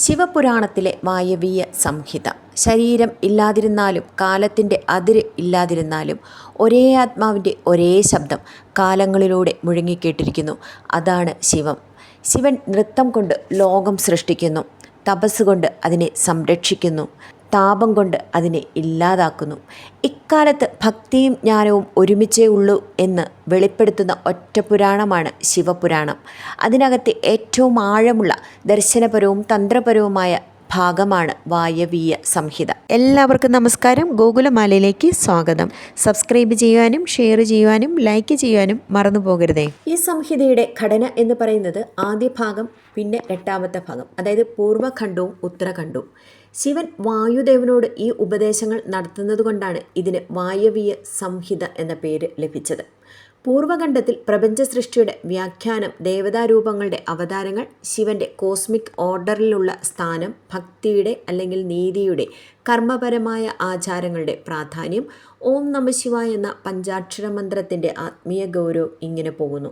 ശിവപുരാണത്തിലെ വായവീയ സംഹിത. ശരീരം ഇല്ലാതിരുന്നാലും കാലത്തിൻ്റെ അതിര് ഇല്ലാതിരുന്നാലും ഒരേ ആത്മാവിൻ്റെ ഒരേ ശബ്ദം കാലങ്ങളിലൂടെ മുഴങ്ങിക്കേട്ടിരിക്കുന്നു. അതാണ് ശിവം. ശിവൻ നൃത്തം കൊണ്ട് ലോകം സൃഷ്ടിക്കുന്നു, തപസ് കൊണ്ട് അതിനെ സംരക്ഷിക്കുന്നു, താപം കൊണ്ട് അതിനെ ഇല്ലാതാക്കുന്നു. ഇക്കാലത്ത് ഭക്തിയും ജ്ഞാനവും ഒരുമിച്ചേ ഉള്ളൂ എന്ന് വെളിപ്പെടുത്തുന്ന ഒറ്റ പുരാണമാണ് ശിവപുരാണം. അതിനകത്തെ ഏറ്റവും ആഴമുള്ള ദർശനപരവും തന്ത്രപരവുമായ ഭാഗമാണ് വായവീയ സംഹിത. എല്ലാവർക്കും നമസ്കാരം. ഗോകുലമാലയിലേക്ക് സ്വാഗതം. സബ്സ്ക്രൈബ് ചെയ്യുവാനും ഷെയർ ചെയ്യുവാനും ലൈക്ക് ചെയ്യുവാനും മറന്നു പോകരുതേ. ഈ സംഹിതയുടെ ഘടന എന്ന് പറയുന്നത് ആദ്യ ഭാഗം, പിന്നെ എട്ടാമത്തെ ഭാഗം, അതായത് പൂർവ്വഖണ്ഡവും ഉത്തരഖണ്ഡവും. ശിവൻ വായുദേവനോട് ഈ ഉപദേശങ്ങൾ നടത്തുന്നത് കൊണ്ടാണ് ഇതിന് വായവീയ സംഹിത എന്ന പേര് ലഭിച്ചത്. പൂർവ്വഖണ്ഡത്തിൽ പ്രപഞ്ച സൃഷ്ടിയുടെ വ്യാഖ്യാനം, ദേവതാരൂപങ്ങളുടെ അവതാരങ്ങൾ, ശിവന്റെ കോസ്മിക് ഓർഡറിലുള്ള സ്ഥാനം, ഭക്തിയുടെ അല്ലെങ്കിൽ നീതിയുടെ കർമ്മപരമായ ആചാരങ്ങളുടെ പ്രാധാന്യം, ഓം നമഃശിവായ എന്ന പഞ്ചാക്ഷര മന്ത്രത്തിൻ്റെ ആത്മീയ ഗൗരവം ഇങ്ങനെ പോകുന്നു.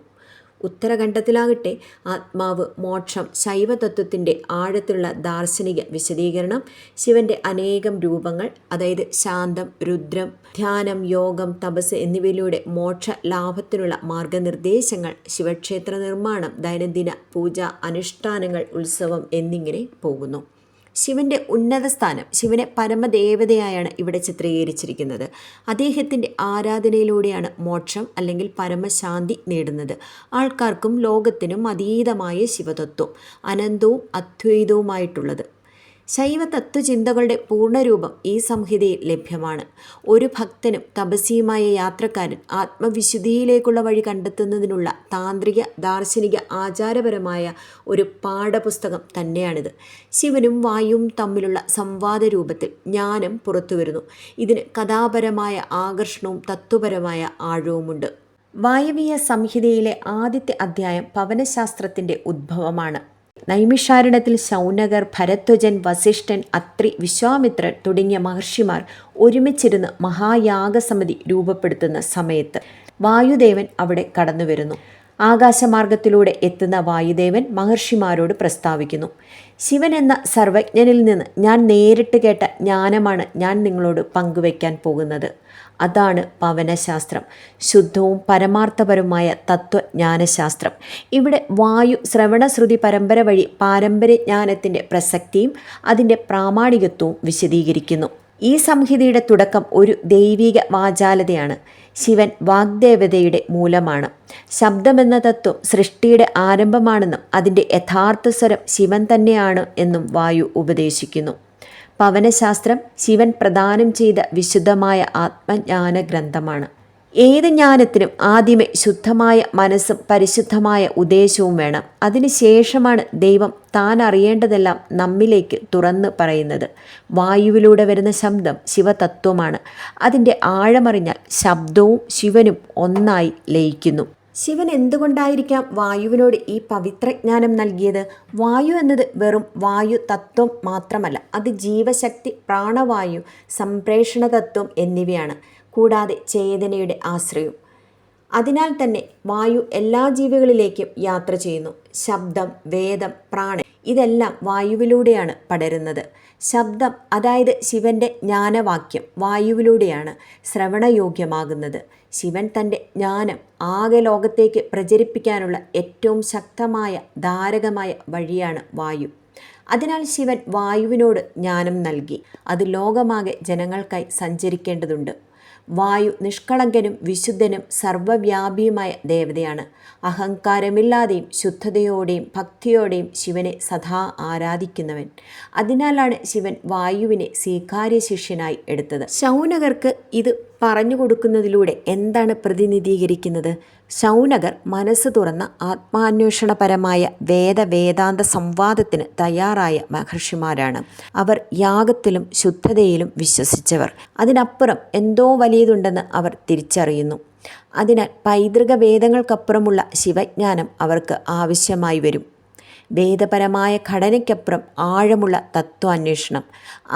ഉത്തരഖണ്ഡത്തിലാകട്ടെ ആത്മാവ്, മോക്ഷം, ശൈവതത്വത്തിൻ്റെ ആഴത്തിലുള്ള ദാർശനിക വിശദീകരണം, ശിവന്റെ അനേകം രൂപങ്ങൾ, അതായത് ശാന്തം, രുദ്രം, ധ്യാനം, യോഗം, തപസ് എന്നിവയിലൂടെ മോക്ഷ ലാഭത്തിനുള്ള മാർഗനിർദ്ദേശങ്ങൾ, ശിവക്ഷേത്ര നിർമ്മാണം, ദൈനംദിന പൂജ, അനുഷ്ഠാനങ്ങൾ, ഉത്സവം എന്നിങ്ങനെ പോകുന്നു. ശിവന്റെ ഉന്നത സ്ഥാനം, ശിവനെ പരമദേവതയായാണ് ഇവിടെ ചിത്രീകരിച്ചിരിക്കുന്നത്. അദ്ദേഹത്തിൻ്റെ ആരാധനയിലൂടെയാണ് മോക്ഷം അല്ലെങ്കിൽ പരമശാന്തി നേടുന്നത്. ആൾക്കാർക്കും ലോകത്തിനും അതീതമായ ശിവതത്വം, അനന്തവും അദ്വൈതവുമായിട്ടുള്ളത്. ശൈവ തത്വചിന്തകളുടെ പൂർണ്ണരൂപം ഈ സംഹിതയിൽ ലഭ്യമാണ്. ഒരു ഭക്തനും തപസ്വിയുമായ യാത്രക്കാരൻ ആത്മവിശുദ്ധിയിലേക്കുള്ള വഴി കണ്ടെത്തുന്നതിനുള്ള താന്ത്രിക, ദാർശനിക, ആചാരപരമായ ഒരു പാഠപുസ്തകം തന്നെയാണിത്. ശിവനും വായുവും തമ്മിലുള്ള സംവാദ രൂപത്തിൽ ജ്ഞാനം പുറത്തുവരുന്നു. ഇതിന് കഥാപരമായ ആകർഷണവും തത്വപരമായ ആഴവുമുണ്ട്. വായവീയ സംഹിതയിലെ ആദ്യത്തെ അധ്യായം പവനശാസ്ത്രത്തിൻ്റെ ഉദ്ഭവമാണ്. നൈമിഷാരണ്യത്തിൽ ശൗനകർ, ഭരദ്വജൻ, വസിഷ്ഠൻ, അത്രി, വിശ്വാമിത്രൻ തുടങ്ങിയ മഹർഷിമാർ ഒരുമിച്ചിരുന്ന് മഹായാഗസമിതി രൂപപ്പെടുത്തുന്ന സമയത്ത് വായുദേവൻ അവിടെ കടന്നുവരുന്നു. ആകാശമാർഗത്തിലൂടെ എത്തുന്ന വായുദേവൻ മഹർഷിമാരോട് പ്രസ്താവിക്കുന്നു: ശിവൻ എന്ന സർവജ്ഞനിൽ നിന്ന് ഞാൻ നേരിട്ട് കേട്ട ജ്ഞാനമാണ് ഞാൻ നിങ്ങളോട് പങ്കുവയ്ക്കാൻ പോകുന്നത്. അതാണ് പവനശാസ്ത്രം, ശുദ്ധവും പരമാർത്ഥപരവുമായ തത്വജ്ഞാനശാസ്ത്രം. ഇവിടെ വായു ശ്രവണശ്രുതി പരമ്പര വഴി പാരമ്പര്യജ്ഞാനത്തിൻ്റെ പ്രസക്തിയും അതിൻ്റെ പ്രാമാണികത്വവും വിശദീകരിക്കുന്നു. ഈ സംഹിതയുടെ തുടക്കം ഒരു ദൈവിക വാചാലതയാണ്. ശിവൻ വാഗ്ദേവതയുടെ മൂലമാണ്. ശബ്ദമെന്ന തത്വം സൃഷ്ടിയുടെ ആരംഭമാണെന്നും അതിൻ്റെ യഥാർത്ഥ സ്വരം ശിവൻ തന്നെയാണ് എന്നും വായു ഉപദേശിക്കുന്നു. പവനശാസ്ത്രം ശിവൻ പ്രദാനം ചെയ്ത വിശുദ്ധമായ ആത്മജ്ഞാന ഗ്രന്ഥമാണ്. ഏത് ജ്ഞാനത്തിനും ആദ്യമേ ശുദ്ധമായ മനസ്സും പരിശുദ്ധമായ ഉദ്ദേശവും വേണം. അതിനുശേഷമാണ് ദൈവം താൻ അറിയേണ്ടതെല്ലാം നമ്മിലേക്ക് തുറന്ന് പറയുന്നത്. വായുവിലൂടെ വരുന്ന ശബ്ദം ശിവതത്വമാണ്. അതിൻ്റെ ആഴമറിഞ്ഞാൽ ശബ്ദവും ശിവനും ഒന്നായി ലയിക്കുന്നു. ശിവൻ എന്തുകൊണ്ടായിരിക്കാം വായുവിനോട് ഈ പവിത്രജ്ഞാനം നൽകിയത്? വായു എന്നത് വെറും വായു തത്വം മാത്രമല്ല, അത് ജീവശക്തി, പ്രാണവായു, സംപ്രേഷണ തത്വം എന്നിവയാണ്. കൂടാതെ ചേതനയുടെ ആശ്രയവും. അതിനാൽ തന്നെ വായു എല്ലാ ജീവികളിലേക്കും യാത്ര ചെയ്യുന്നു. ശബ്ദം, വേദം, പ്രാണൻ ഇതെല്ലാം വായുവിലൂടെയാണ് പടരുന്നത്. ശബ്ദം, അതായത് ശിവന്റെ ജ്ഞാനവാക്യം, വായുവിലൂടെയാണ് ശ്രവണയോഗ്യമാകുന്നത്. ശിവൻ തൻ്റെ ജ്ഞാനം ആകെ ലോകത്തേക്ക് പ്രചരിപ്പിക്കാനുള്ള ഏറ്റവും ശക്തമായ ധാരകമായ വഴിയാണ് വായു. അതിനാൽ ശിവൻ വായുവിനോട് ജ്ഞാനം നൽകി. അത് ലോകമാകെ ജനങ്ങൾക്കായി സഞ്ചരിക്കേണ്ടതുണ്ട്. വായു നിഷ്കളങ്കനും വിശുദ്ധനും സർവ്വവ്യാപിയുമായ ദേവതയാണ്. അഹങ്കാരമില്ലാതെയും ശുദ്ധതയോടെയും ഭക്തിയോടെയും ശിവനെ സദാ ആരാധിക്കുന്നവൻ. അതിനാലാണ് ശിവൻ വായുവിനെ സ്വീകാര്യ ശിഷ്യനായി എടുത്തത്. ശൗനകർക്ക് ഇത് പറഞ്ഞു കൊടുക്കുന്നതിലൂടെ എന്താണ് പ്രതിനിധീകരിക്കുന്നത്? ശൗനകർ മനസ്സ് തുറന്ന ആത്മാന്വേഷണപരമായ വേദാന്ത സംവാദത്തിന് തയ്യാറായ മഹർഷിമാരാണ്. അവർ യാഗത്തിലും ശുദ്ധതയിലും വിശ്വസിച്ചവർ. അതിനപ്പുറം എന്തോ വലിയതുണ്ടെന്ന് അവർ തിരിച്ചറിയുന്നു. അതിനാൽ പൈതൃക വേദങ്ങൾക്കപ്പുറമുള്ള ശിവജ്ഞാനം അവർക്ക് ആവശ്യമായി വരും. വേദപരമായ ഘടനയ്ക്കപ്പുറം ആഴമുള്ള തത്വാന്വേഷണം,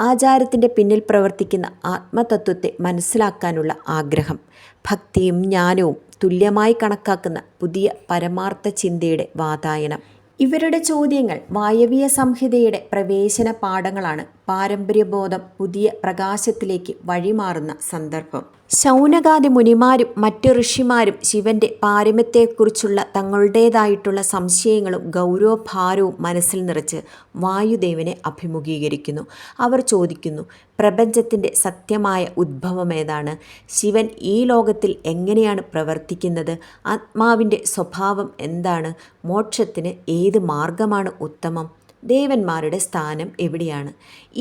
ആചാരത്തിൻ്റെ പിന്നിൽ പ്രവർത്തിക്കുന്ന ആത്മതത്വത്തെ മനസ്സിലാക്കാനുള്ള ആഗ്രഹം, ഭക്തിയും ജ്ഞാനവും തുല്യമായി കണക്കാക്കുന്ന പുതിയ പരമാർത്ഥ ചിന്തയുടെ വാതായനം. ഇവരുടെ ചോദ്യങ്ങൾ വായവീയ സംഹിതയുടെ പ്രവേശന പാഠങ്ങളാണ്. പാരമ്പര്യബോധം പുതിയ പ്രകാശത്തിലേക്ക് വഴിമാറുന്ന സന്ദർഭം. ശൗനകാദി മുനിമാരും മറ്റ് ഋഷിമാരും ശിവന്റെ പാരമ്യത്തെക്കുറിച്ചുള്ള തങ്ങളുടേതായിട്ടുള്ള സംശയങ്ങളും ഗൗരവഭാരവും മനസ്സിൽ നിറച്ച് വായുദേവനെ അഭിമുഖീകരിക്കുന്നു. അവർ ചോദിക്കുന്നു, പ്രപഞ്ചത്തിൻ്റെ സത്യമായ ഉദ്ഭവമേതാണ്? ശിവൻ ഈ ലോകത്തിൽ എങ്ങനെയാണ് പ്രവർത്തിക്കുന്നത്? ആത്മാവിൻ്റെ സ്വഭാവം എന്താണ്? മോക്ഷത്തിന് ഏത് മാർഗമാണ് ഉത്തമം? ദേവന്മാരുടെ സ്ഥാനം എവിടെയാണ്?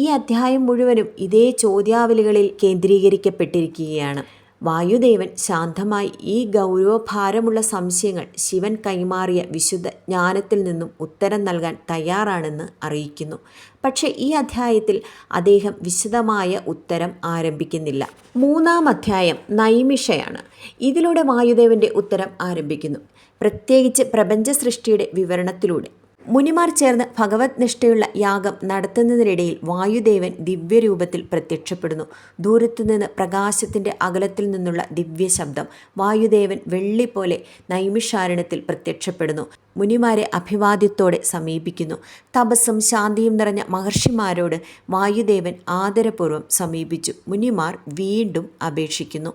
ഈ അധ്യായം മുഴുവനും ഇതേ ചോദ്യാവലികളിൽ കേന്ദ്രീകരിക്കപ്പെട്ടിരിക്കുകയാണ്. വായുദേവൻ ശാന്തമായി ഈ ഗൗരവഭാരമുള്ള സംശയങ്ങൾ ശിവൻ കൈമാറിയ വിശുദ്ധ ജ്ഞാനത്തിൽ നിന്നും ഉത്തരം നൽകാൻ തയ്യാറാണെന്ന് അറിയിക്കുന്നു. പക്ഷേ ഈ അധ്യായത്തിൽ അദ്ദേഹം വിശദമായ ഉത്തരം ആരംഭിക്കുന്നില്ല. 3-ാം അധ്യായം നൈമിഷയാണ്. ഇതിലൂടെ വായുദേവൻ്റെ ഉത്തരം ആരംഭിക്കുന്നു, പ്രത്യേകിച്ച് പ്രപഞ്ച സൃഷ്ടിയുടെ വിവരണത്തിലൂടെ. മുനിമാർ ചേർന്ന് ഭഗവത് നിഷ്ഠയുള്ള യാഗം നടത്തുന്നതിനിടയിൽ വായുദേവൻ ദിവ്യരൂപത്തിൽ പ്രത്യക്ഷപ്പെടുന്നു. ദൂരത്തുനിന്ന് പ്രകാശത്തിൻ്റെ അകലത്തിൽ നിന്നുള്ള ദിവ്യശബ്ദം. വായുദേവൻ വെള്ളി പോലെ നൈമിഷാരണ്യത്തിൽ പ്രത്യക്ഷപ്പെടുന്നു. മുനിമാരെ അഭിവാദ്യത്തോടെ സമീപിക്കുന്നു. തപസ്സും ശാന്തിയും നിറഞ്ഞ മഹർഷിമാരോട് വായുദേവൻ ആദരപൂർവ്വം സമീപിച്ചു. മുനിമാർ വീണ്ടും അപേക്ഷിക്കുന്നു,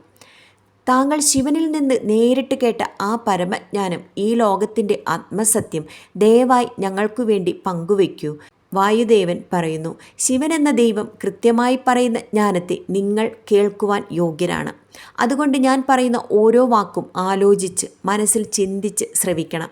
താങ്കൾ ശിവനിൽ നിന്ന് നേരിട്ട് കേട്ട ആ പരമജ്ഞാനം, ഈ ലോകത്തിൻ്റെ ആത്മസത്യം ദയവായി ഞങ്ങൾക്കു വേണ്ടി പങ്കുവയ്ക്കൂ. വായുദേവൻ പറയുന്നു, ശിവൻ എന്ന ദൈവം കൃത്യമായി പറയുന്ന ജ്ഞാനത്തെ നിങ്ങൾ കേൾക്കുവാൻ യോഗ്യരാണ്. അതുകൊണ്ട് ഞാൻ പറയുന്ന ഓരോ വാക്കും ആലോചിച്ച് മനസ്സിൽ ചിന്തിച്ച് ശ്രവിക്കണം.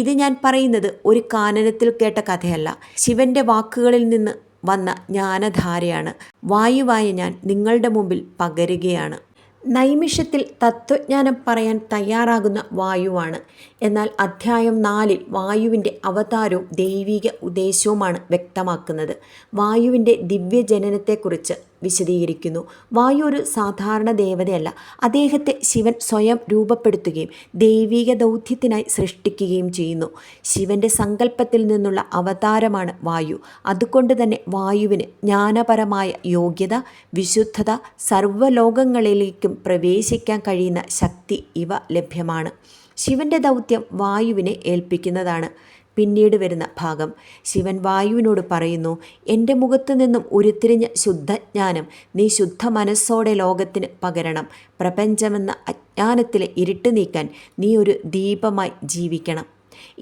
ഇത് ഞാൻ പറയുന്നത് ഒരു കാനനത്തിൽ കേട്ട കഥയല്ല, ശിവൻ്റെ വാക്കുകളിൽ നിന്ന് വന്ന ജ്ഞാനധാരയാണ്. വായുവായ ഞാൻ നിങ്ങളുടെ മുമ്പിൽ പകരുകയാണ്. നൈമിഷത്തിൽ തത്വജ്ഞാനം പറയാൻ തയ്യാറാകുന്ന വായുവാണ്. എന്നാൽ അധ്യായം 4-ൽ വായുവിൻ്റെ അവതാരവും ദൈവിക ഉദ്ദേശവുമാണ് വ്യക്തമാക്കുന്നത്. വായുവിൻ്റെ ദിവ്യജനനത്തെക്കുറിച്ച് വിശദീകരിക്കുന്നു. വായു ഒരു സാധാരണ ദേവതയല്ല. അദ്ദേഹത്തെ ശിവൻ സ്വയം രൂപപ്പെടുത്തുകയും ദൈവിക ദൗത്യത്തിനായി സൃഷ്ടിക്കുകയും ചെയ്യുന്നു. ശിവൻ്റെ സങ്കല്പത്തിൽ നിന്നുള്ള അവതാരമാണ് വായു. അതുകൊണ്ട് തന്നെ വായുവിന് ജ്ഞാനപരമായ യോഗ്യത, വിശുദ്ധത, സർവ്വലോകങ്ങളിലേക്കും പ്രവേശിക്കാൻ കഴിയുന്ന ശക്തി ഇവ ലഭ്യമാണ്. ശിവൻ്റെ ദൗത്യം വായുവിനെ ഏൽപ്പിക്കുന്നതാണ്. പിന്നീട് വരുന്ന ഭാഗം ശിവൻ വായുവിനോട് പറയുന്നു, എൻ്റെ മുഖത്തു നിന്നും ഉരുത്തിരിഞ്ഞ ശുദ്ധജ്ഞാനം നീ ശുദ്ധ മനസ്സോടെ ലോകത്തിന് പകരണം. പ്രപഞ്ചമെന്ന അജ്ഞാനത്തിലെ ഇരുട്ട് നീക്കാൻ നീ ഒരു ദീപമായി ജീവിക്കണം.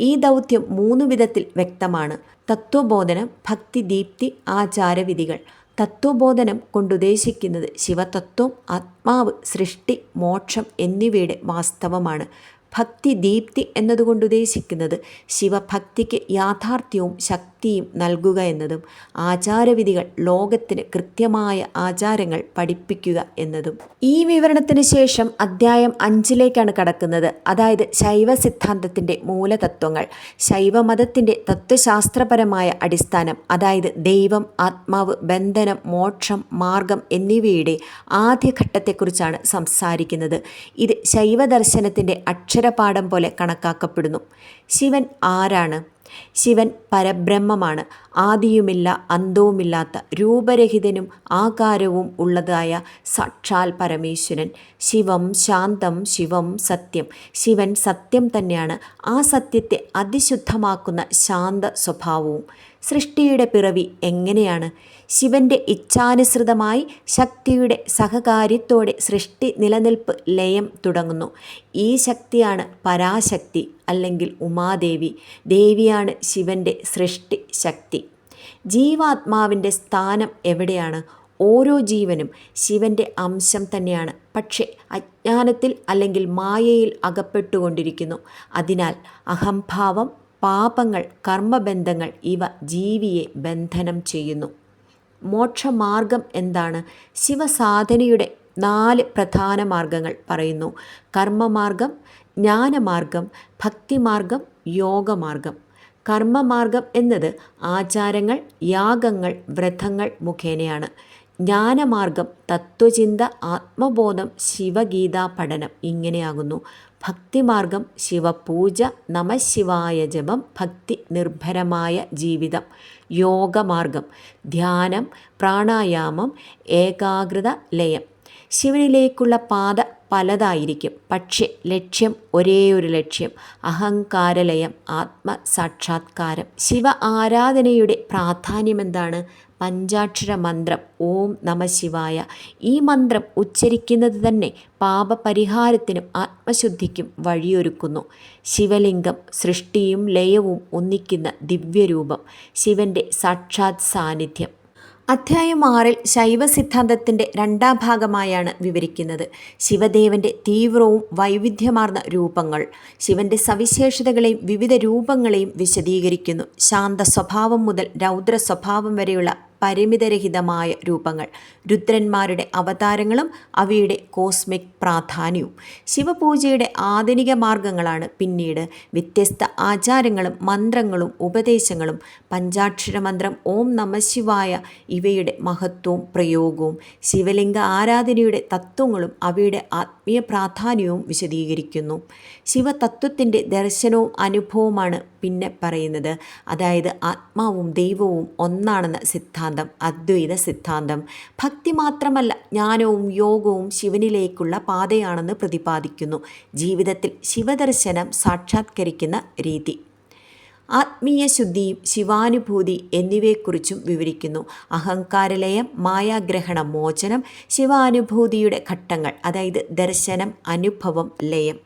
ഈ ദൗത്യം 3 വിധത്തിൽ വ്യക്തമാണ്: തത്വബോധനം, ഭക്തി, ദീപ്തി, ആചാരവിധികൾ. തത്വബോധനം കൊണ്ടുദ്ദേശിക്കുന്നത് ശിവതത്വം, ആത്മാവ്, സൃഷ്ടി, മോക്ഷം എന്നിവയുടെ വാസ്തവമാണ്. ഭക്തി ദീപ്തി എന്നതുകൊണ്ടുദ്ദേശിക്കുന്നത് ശിവഭക്തിക്ക് യാഥാർത്ഥ്യവും ശക്തിയും നൽകുക എന്നതും. ആചാരവിധികൾ ലോകത്തിന് കൃത്യമായ ആചാരങ്ങൾ പഠിപ്പിക്കുക എന്നതും. ഈ വിവരണത്തിന് ശേഷം അധ്യായം 5-ലേക്കാണ് കടക്കുന്നത്. അതായത് ശൈവ സിദ്ധാന്തത്തിൻ്റെ മൂലതത്വങ്ങൾ. ശൈവമതത്തിൻ്റെ തത്വശാസ്ത്രപരമായ അടിസ്ഥാനം, അതായത് ദൈവം, ആത്മാവ്, ബന്ധനം, മോക്ഷം, മാർഗം എന്നിവയുടെ ആദ്യഘട്ടത്തെക്കുറിച്ചാണ് സംസാരിക്കുന്നത്. ഇത് ശൈവദർശനത്തിൻ്റെ അക്ഷരപാഠം പോലെ കണക്കാക്കപ്പെടുന്നു. ശിവൻ ആരാണ്? ശിവൻ പരബ്രഹ്മമാണ്. ആദിയുമില്ല അന്തവുമില്ലാത്ത രൂപരഹിതനും ആകാരവും ഉള്ളതായ സാക്ഷാൽ പരമേശ്വരൻ. ശിവം ശാന്തം, ശിവം സത്യം. ശിവൻ സത്യം തന്നെയാണ്. ആ സത്യത്തെ അതിശുദ്ധമാക്കുന്ന ശാന്ത സ്വഭാവവും. സൃഷ്ടിയുടെ പിറവി എങ്ങനെയാണ്? ശിവൻ്റെ ഇച്ഛാനുസൃതമായി ശക്തിയുടെ സഹകാര്യത്തോടെ സൃഷ്ടി, നിലനിൽപ്പ്, ലയം തുടങ്ങുന്നു. ഈ ശക്തിയാണ് പരാശക്തി അല്ലെങ്കിൽ ഉമാദേവി. ദേവിയാണ് ശിവൻ്റെ സൃഷ്ടി ശക്തി. ജീവാത്മാവിൻ്റെ സ്ഥാനം എവിടെയാണ്? ഓരോ ജീവനും ശിവൻ്റെ അംശം തന്നെയാണ്. പക്ഷേ അജ്ഞാനത്തിൽ അല്ലെങ്കിൽ മായയിൽ അകപ്പെട്ടുകൊണ്ടിരിക്കുന്നു. അതിനാൽ അഹംഭാവം, പാപങ്ങൾ, കർമ്മബന്ധങ്ങൾ ഇവ ജീവിയെ ബന്ധനം ചെയ്യുന്നു. മോക്ഷമാർഗം എന്താണ്? ശിവസാധനയുടെ 4 പ്രധാന മാർഗങ്ങൾ പറയുന്നു: കർമ്മമാർഗം, ജ്ഞാനമാർഗം, ഭക്തിമാർഗം, യോഗമാർഗം. കർമ്മമാർഗം എന്നത് ആചാരങ്ങൾ, യാഗങ്ങൾ, വ്രതങ്ങൾ മുഖേനയാണ്. ജ്ഞാനമാർഗം തത്വചിന്ത, ആത്മബോധം, ശിവഗീതാ പഠനം ഇങ്ങനെയാകുന്നു. ഭക്തിമാർഗം ശിവപൂജ, നമഃശിവായ ജപം, ഭക്തി നിർഭരമായ ജീവിതം. യോഗമാർഗം ധ്യാനം, പ്രാണായാമം, ഏകാഗ്രത, ലയം. ശിവനിലേക്കുള്ള പാത പലതായിരിക്കും, പക്ഷെ ലക്ഷ്യം ഒരേയൊരു ലക്ഷ്യം: അഹങ്കാരലയം, ആത്മസാക്ഷാത്കാരം. ശിവ ആരാധനയുടെ പ്രാധാന്യമെന്താണ്? പഞ്ചാക്ഷര മന്ത്രം ഓം നമ ശിവായ. ഈ മന്ത്രം ഉച്ചരിക്കുന്നത് തന്നെ പാപപരിഹാരത്തിനും ആത്മശുദ്ധിക്കും വഴിയൊരുക്കുന്നു. ശിവലിംഗം സൃഷ്ടിയും ലയവും ഒന്നിക്കുന്ന ദിവ്യരൂപം, ശിവന്റെ സാക്ഷാത് സാന്നിധ്യം. അധ്യായം 6 ശൈവ സിദ്ധാന്തത്തിൻ്റെ 2ാം ഭാഗമായാണ് വിവരിക്കുന്നത്. ശിവദേവൻ്റെ തീവ്രവും വൈവിധ്യമാർന്ന രൂപങ്ങൾ, ശിവൻ്റെ സവിശേഷതകളെയും വിവിധ രൂപങ്ങളെയും വിശദീകരിക്കുന്നു. ശാന്ത സ്വഭാവം മുതൽ രൗദ്ര സ്വഭാവം വരെയുള്ള പരിമിതരഹിതമായ രൂപങ്ങൾ, രുദ്രന്മാരുടെ അവതാരങ്ങളും അവയുടെ കോസ്മിക് പ്രാധാന്യവും. ശിവപൂജയുടെ ആധുനിക മാർഗങ്ങളാണ് പിന്നീട് വ്യത്യസ്ത ആചാരങ്ങളും മന്ത്രങ്ങളും ഉപദേശങ്ങളും. പഞ്ചാക്ഷര മന്ത്രം ഓം നമ ശിവായ ഇവയുടെ മഹത്വവും പ്രയോഗവും, ശിവലിംഗ ആരാധനയുടെ തത്വങ്ങളും അവയുടെ ആത്മീയ പ്രാധാന്യവും വിശദീകരിക്കുന്നു. ശിവതത്വത്തിൻ്റെ ദർശനവും അനുഭവവുമാണ് പിന്നെ പറയുന്നത്. അതായത് ആത്മാവും ദൈവവും ഒന്നാണെന്ന സിദ്ധാന്തം, അദ്വൈത സിദ്ധാന്തം. ഭക്തി മാത്രമല്ല, ജ്ഞാനവും യോഗവും ശിവനിലേക്കുള്ള പാതയാണെന്ന് പ്രതിപാദിക്കുന്നു. ജീവിതത്തിൽ ശിവദർശനം സാക്ഷാത്കരിക്കുന്ന രീതി, ആത്മീയ ശുദ്ധിയും ശിവാനുഭൂതി എന്നിവയെക്കുറിച്ചും വിവരിക്കുന്നു. അഹങ്കാരലയം, മായാഗ്രഹണ മോചനം, ശിവാനുഭൂതിയുടെ ഘട്ടങ്ങൾ, അതായത് ദർശനം, അനുഭവം, ലയം.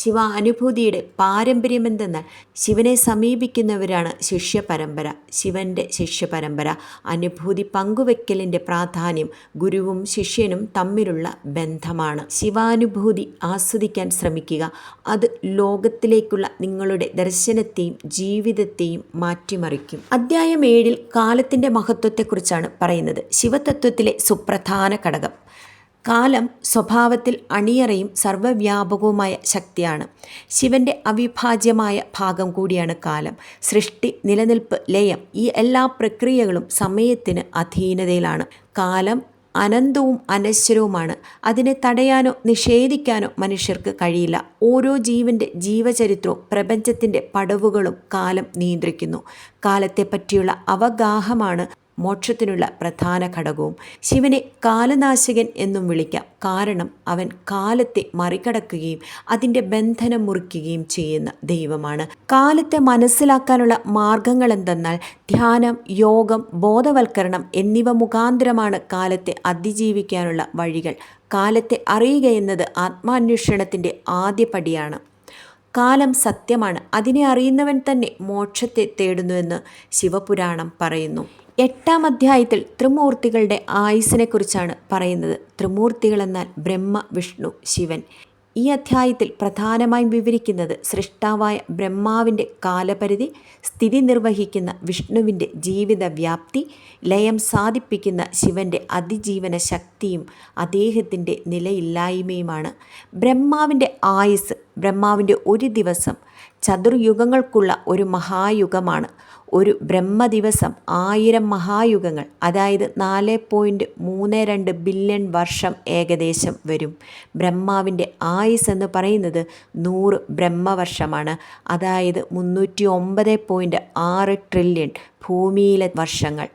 ശിവാനുഭൂതിയുടെ പാരമ്പര്യമെന്തെന്നാൽ ശിവനെ സമീപിക്കുന്നവരാണ് ശിഷ്യപരമ്പര, ശിവൻ്റെ ശിഷ്യപരമ്പര. അനുഭൂതി പങ്കുവെക്കലിൻ്റെ പ്രാധാന്യം ഗുരുവും ശിഷ്യനും തമ്മിലുള്ള ബന്ധമാണ്. ശിവാനുഭൂതി ആസ്വദിക്കാൻ ശ്രമിക്കുക. അത് ലോകത്തിലേക്കുള്ള നിങ്ങളുടെ ദർശനത്തെയും ജീവിതത്തെയും മാറ്റിമറിക്കും. അധ്യായം 7 കാലത്തിൻ്റെ മഹത്വത്തെക്കുറിച്ചാണ് പറയുന്നത്. ശിവതത്വത്തിലെ സുപ്രധാന ഘടകം. കാലം സ്വഭാവത്തിൽ അണിയറയും സർവ്വവ്യാപകവുമായ ശക്തിയാണ്. ശിവൻ്റെ അവിഭാജ്യമായ ഭാഗം കൂടിയാണ് കാലം. സൃഷ്ടി, നിലനിൽപ്പ്, ലയം, ഈ എല്ലാ പ്രക്രിയകളും സമയത്തിന് അധീനതയിലാണ്. കാലം അനന്തവും അനശ്വരവുമാണ്. അതിനെ തടയാനോ നിഷേധിക്കാനോ മനുഷ്യർക്ക് കഴിയില്ല. ഓരോ ജീവൻ്റെ ജീവചരിത്രവും പ്രപഞ്ചത്തിൻ്റെ പടവുകളും കാലം നിയന്ത്രിക്കുന്നു. കാലത്തെപ്പറ്റിയുള്ള അവഗാഹമാണ് മോക്ഷത്തിനുള്ള പ്രധാന ഘടകവും. ശിവനെ കാലനാശകൻ എന്നും വിളിക്കാം. കാരണം അവൻ കാലത്തെ മറികടക്കുകയും അതിൻ്റെ ബന്ധനം മുറിക്കുകയും ചെയ്യുന്ന ദൈവമാണ്. കാലത്തെ മനസ്സിലാക്കാനുള്ള മാർഗങ്ങൾ എന്തെന്നാൽ ധ്യാനം, യോഗം, ബോധവൽക്കരണം എന്നിവ മുഖാന്തരമാണ് കാലത്തെ അതിജീവിക്കാനുള്ള വഴികൾ. കാലത്തെ അറിയുക എന്നത് ആത്മാന്വേഷണത്തിൻ്റെ ആദ്യപടിയാണ്. കാലം സത്യമാണ്. അതിനെ അറിയുന്നവൻ തന്നെ മോക്ഷത്തെ തേടുന്നുവെന്ന് ശിവപുരാണം പറയുന്നു. 8ാം അധ്യായത്തിൽ ത്രിമൂർത്തികളുടെ ആയുസ്സിനെക്കുറിച്ചാണ് പറയുന്നത്. ത്രിമൂർത്തികളെന്നാൽ ബ്രഹ്മ, വിഷ്ണു, ശിവൻ. ഈ അധ്യായത്തിൽ പ്രധാനമായും വിവരിക്കുന്നത് സൃഷ്ടാവായ ബ്രഹ്മാവിൻ്റെ കാലപരിധി, സ്ഥിതി നിർവഹിക്കുന്ന വിഷ്ണുവിൻ്റെ ജീവിത വ്യാപ്തി, ലയം സാധിപ്പിക്കുന്ന ശിവൻ്റെ അതിജീവന ശക്തിയും അദ്ദേഹത്തിൻ്റെ നിലയില്ലായ്മയുമാണ്. ബ്രഹ്മാവിൻ്റെ ആയുസ്, ബ്രഹ്മാവിൻ്റെ ഒരു ദിവസം ചതുർയുഗങ്ങൾക്കുള്ള ഒരു മഹായുഗമാണ്. ഒരു ബ്രഹ്മദിവസം 1000 മഹായുഗങ്ങൾ, അതായത് 4.32 ബില്യൺ വർഷം ഏകദേശം വരും. ബ്രഹ്മാവിൻ്റെ ആയുസ് എന്ന് പറയുന്നത് 100 ബ്രഹ്മവർഷമാണ്, അതായത് 309.6 ട്രില്യൺ ഭൂമിയിലെ വർഷങ്ങൾ.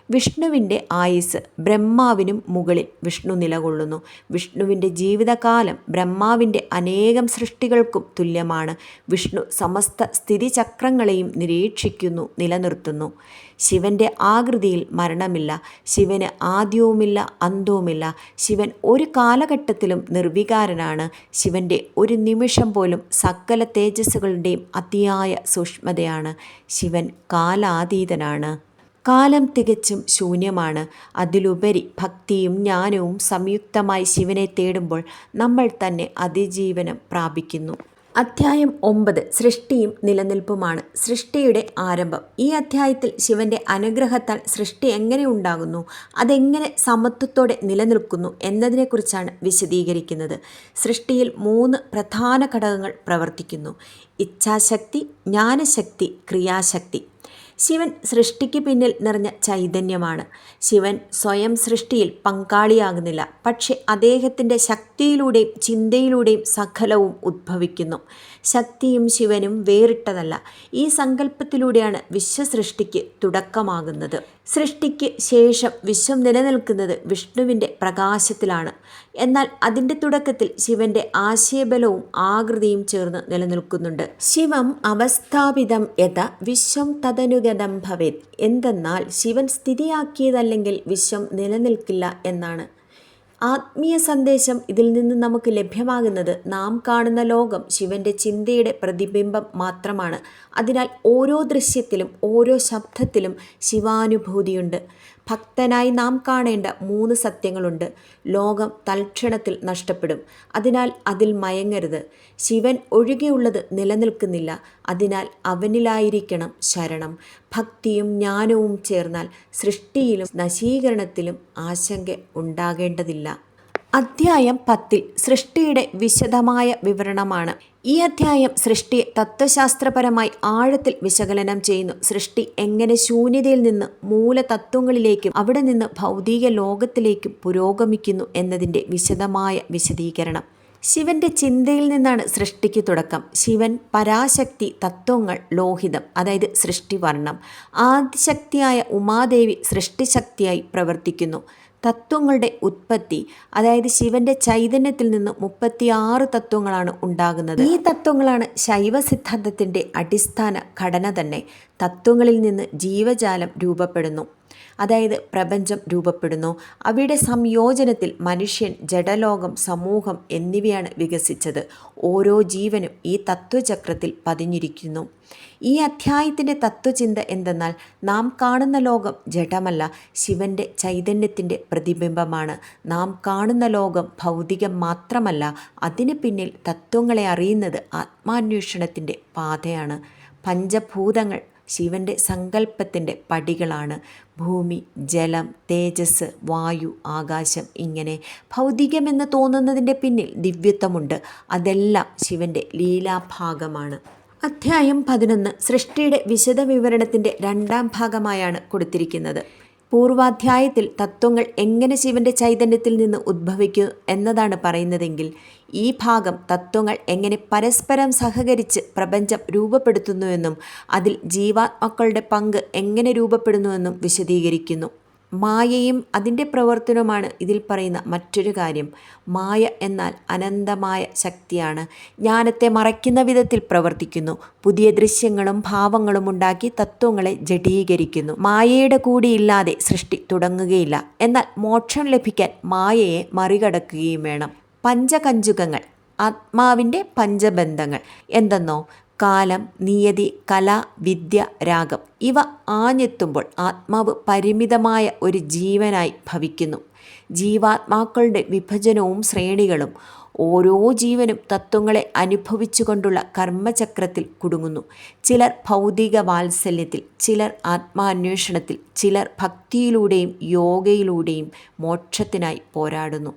വിഷ്ണുവിൻ്റെ ആയുസ് ബ്രഹ്മാവിനും മുകളിൽ വിഷ്ണു നിലകൊള്ളുന്നു. വിഷ്ണുവിൻ്റെ ജീവിതകാലം ബ്രഹ്മാവിൻ്റെ അനേകം സൃഷ്ടികൾക്കും തുല്യമാണ്. വിഷ്ണു സമസ്ത സ്ഥിതിചക്രങ്ങളെയും നിരീക്ഷിക്കുന്നു, നിലനിർത്തുന്നു. ശിവൻ്റെ ആകൃതിയിൽ മരണമില്ല. ശിവന് ആദ്യവുമില്ല, അന്തവുമില്ല. ശിവൻ ഒരു കാലഘട്ടത്തിലും നിർവികാരനാണ്. ശിവൻ്റെ ഒരു നിമിഷം പോലും സകല തേജസ്സുകളുടെയും അതിയായ സൂക്ഷ്മതയാണ്. ശിവൻ കാലാതീതനാണ്. കാലം തികച്ചും ശൂന്യമാണ്. അതിലുപരി ഭക്തിയും ജ്ഞാനവും സംയുക്തമായി ശിവനെ തേടുമ്പോൾ നമ്മൾ തന്നെ അതിജീവനം പ്രാപിക്കുന്നു. അധ്യായം 9 സൃഷ്ടിയും നിലനിൽപ്പുമാണ്. സൃഷ്ടിയുടെ ആരംഭം. ഈ അധ്യായത്തിൽ ശിവൻ്റെ അനുഗ്രഹത്താൽ സൃഷ്ടി എങ്ങനെ ഉണ്ടാകുന്നു, അതെങ്ങനെ സമത്വത്തോടെ നിലനിൽക്കുന്നു എന്നതിനെക്കുറിച്ചാണ് വിശദീകരിക്കുന്നത്. സൃഷ്ടിയിൽ 3 പ്രധാന ഘടകങ്ങൾ പ്രവർത്തിക്കുന്നു: ഇച്ഛാശക്തി, ജ്ഞാനശക്തി, ക്രിയാശക്തി. ശിവൻ സൃഷ്ടിക്ക് പിന്നിൽ നിറഞ്ഞ ചൈതന്യമാണ്. ശിവൻ സ്വയം സൃഷ്ടിയിൽ പങ്കാളിയാകുന്നില്ല, പക്ഷെ അദ്ദേഹത്തിൻ്റെ ശക്തിയിലൂടെയും ചിന്തയിലൂടെയും സകലവും ഉദ്ഭവിക്കുന്നു. ശക്തിയും ശിവനും വേറിട്ടതല്ല. ഈ സങ്കല്പത്തിലൂടെയാണ് വിശ്വസൃഷ്ടിക്ക് തുടക്കമാകുന്നത്. സൃഷ്ടിക്ക് ശേഷം വിശ്വം നിലനിൽക്കുന്നത് വിഷ്ണുവിൻ്റെ പ്രകാശത്തിലാണ്. എന്നാൽ അതിൻ്റെ തുടക്കത്തിൽ ശിവന്റെ ആശയബലവും ആകൃതിയും ചേർന്ന് നിലനിൽക്കുന്നുണ്ട്. ശിവം അവസ്ഥാപിതം യഥ വിശ്വം തദനുഗതം ഭവേത്. എന്തെന്നാൽ ശിവൻ സ്ഥിതിയാക്കിയതല്ലെങ്കിൽ വിശ്വം നിലനിൽക്കില്ല എന്നാണ്. ആത്മീയ സന്ദേശം ഇതിൽ നിന്ന് നമുക്ക് ലഭ്യമാകുന്നത് നാം കാണുന്ന ലോകം ശിവന്റെ ചിന്തയുടെ പ്രതിബിംബം മാത്രമാണ്. അതിനാൽ ഓരോ ദൃശ്യത്തിലും ഓരോ ശബ്ദത്തിലും ശിവാനുഭൂതിയുണ്ട്. ഭക്തനായി നാം കാണേണ്ട 3 സത്യങ്ങളുണ്ട്. ലോകം തൽക്ഷണത്തിൽ നഷ്ടപ്പെടും, അതിനാൽ അതിൽ മയങ്ങരുത്. ശിവൻ ഒഴികെയുള്ളത് നിലനിൽക്കുന്നില്ല, അതിനാൽ അവനിലായിരിക്കണം ശരണം. ഭക്തിയും ജ്ഞാനവും ചേർന്നാൽ സൃഷ്ടിയിലും നശീകരണത്തിലും ആശങ്ക ഉണ്ടാകേണ്ടതില്ല. അധ്യായം 10 സൃഷ്ടിയുടെ വിശദമായ വിവരണമാണ്. ഈ അധ്യായം സൃഷ്ടിയെ തത്വശാസ്ത്രപരമായി ആഴത്തിൽ വിശകലനം ചെയ്യുന്നു. സൃഷ്ടി എങ്ങനെ ശൂന്യതയിൽ നിന്ന് മൂലതത്വങ്ങളിലേക്കും അവിടെ നിന്ന് ഭൗതിക ലോകത്തിലേക്കും പുരോഗമിക്കുന്നു എന്നതിൻ്റെ വിശദമായ വിശദീകരണം. ശിവന്റെ ചിന്തയിൽ നിന്നാണ് സൃഷ്ടിക്ക് തുടക്കം. ശിവൻ പരാശക്തി, തത്വങ്ങൾ ലോഹിതം, അതായത് സൃഷ്ടിവർണം. ആദിശക്തിയായ ഉമാദേവി സൃഷ്ടിശക്തിയായി പ്രവർത്തിക്കുന്നു. തത്വങ്ങളുടെ ഉത്പത്തി, അതായത് ശിവന്റെ ചൈതന്യത്തിൽ നിന്ന് 36 തത്വങ്ങളാണ് ഉണ്ടാകുന്നത്. ഈ തത്വങ്ങളാണ് ശൈവ സിദ്ധാന്തത്തിൻ്റെ അടിസ്ഥാന ഘടന തന്നെ. തത്വങ്ങളിൽ നിന്ന് ജീവജാലം രൂപപ്പെടുന്നു, അതായത് പ്രപഞ്ചം രൂപപ്പെടുന്നു. അവയുടെ സംയോജനത്തിൽ മനുഷ്യൻ, ജഡലോകം, സമൂഹം എന്നിവയാണ് വികസിച്ചത്. ഓരോ ജീവനും ഈ തത്വചക്രത്തിൽ പതിഞ്ഞിരിക്കുന്നു. ഈ അധ്യായത്തിൻ്റെ തത്വചിന്ത എന്തെന്നാൽ നാം കാണുന്ന ലോകം ജഡമല്ല, ശിവന്റെ ചൈതന്യത്തിൻ്റെ പ്രതിബിംബമാണ്. നാം കാണുന്ന ലോകം ഭൗതികം മാത്രമല്ല, അതിന് പിന്നിൽ തത്വങ്ങളെ അറിയുന്നത് ആത്മാന്വേഷണത്തിൻ്റെ പാതയാണ്. പഞ്ചഭൂതങ്ങൾ ശിവന്റെ സങ്കല്പത്തിൻ്റെ പടികളാണ്. ഭൂമി, ജലം, തേജസ്, വായു, ആകാശം. ഇങ്ങനെ ഭൗതികമെന്ന് തോന്നുന്നതിൻ്റെ പിന്നിൽ ദിവ്യത്വമുണ്ട്. അതെല്ലാം ശിവന്റെ ലീലാഭാഗമാണ്. അധ്യായം 11 സൃഷ്ടിയുടെ വിശദവിവരണത്തിൻ്റെ 2ാം ഭാഗമായാണ് കൊടുത്തിരിക്കുന്നത്. പൂർവാധ്യായത്തിൽ തത്വങ്ങൾ എങ്ങനെ ശിവന്റെ ചൈതന്യത്തിൽ നിന്ന് ഉദ്ഭവിക്കുന്നു എന്നതാണ് പറയുന്നതെങ്കിൽ ഈ ഭാഗം തത്വങ്ങൾ എങ്ങനെ പരസ്പരം സഹകരിച്ച് പ്രപഞ്ചം രൂപപ്പെടുത്തുന്നുവെന്നും അതിൽ ജീവാത്മാക്കളുടെ പങ്ക് എങ്ങനെ രൂപപ്പെടുന്നുവെന്നും വിശദീകരിക്കുന്നു. മായയും അതിൻ്റെ പ്രവർത്തനവുമാണ് ഇതിൽ പറയുന്ന മറ്റൊരു കാര്യം. മായ എന്നാൽ അനന്തമായ ശക്തിയാണ്. ജ്ഞാനത്തെ മറയ്ക്കുന്ന വിധത്തിൽ പ്രവർത്തിക്കുന്നു. പുതിയ ദൃശ്യങ്ങളും ഭാവങ്ങളും ഉണ്ടാക്കി തത്വങ്ങളെ ജഡീകരിക്കുന്നു. മായയുടെ കൂടിയില്ലാതെ സൃഷ്ടി തുടങ്ങുകയില്ല. എന്നാൽ മോക്ഷം ലഭിക്കാൻ മായയെ മറികടക്കുകയും വേണം. പഞ്ചകഞ്ചുകങ്ങൾ, ആത്മാവിൻ്റെ പഞ്ചബന്ധങ്ങൾ എന്തെന്നോ കാലം, നിയതി, കല, വിദ്യ, രാഗം ഇവ ആഞ്ഞെത്തുമ്പോൾ ആത്മാവ് പരിമിതമായ ഒരു ജീവനായി ഭവിക്കുന്നു. ജീവാത്മാക്കളുടെ വിഭജനവും ശ്രേണികളും. ഓരോ ജീവനും തത്വങ്ങളെ അനുഭവിച്ചുകൊണ്ടുള്ള കർമ്മചക്രത്തിൽ കുടുങ്ങുന്നു. ചിലർ ഭൗതിക വാത്സല്യത്തിൽ, ചിലർ ആത്മാന്വേഷണത്തിൽ, ചിലർ ഭക്തിയിലൂടെയും യോഗയിലൂടെയും മോക്ഷത്തിനായി പോരാടുന്നു.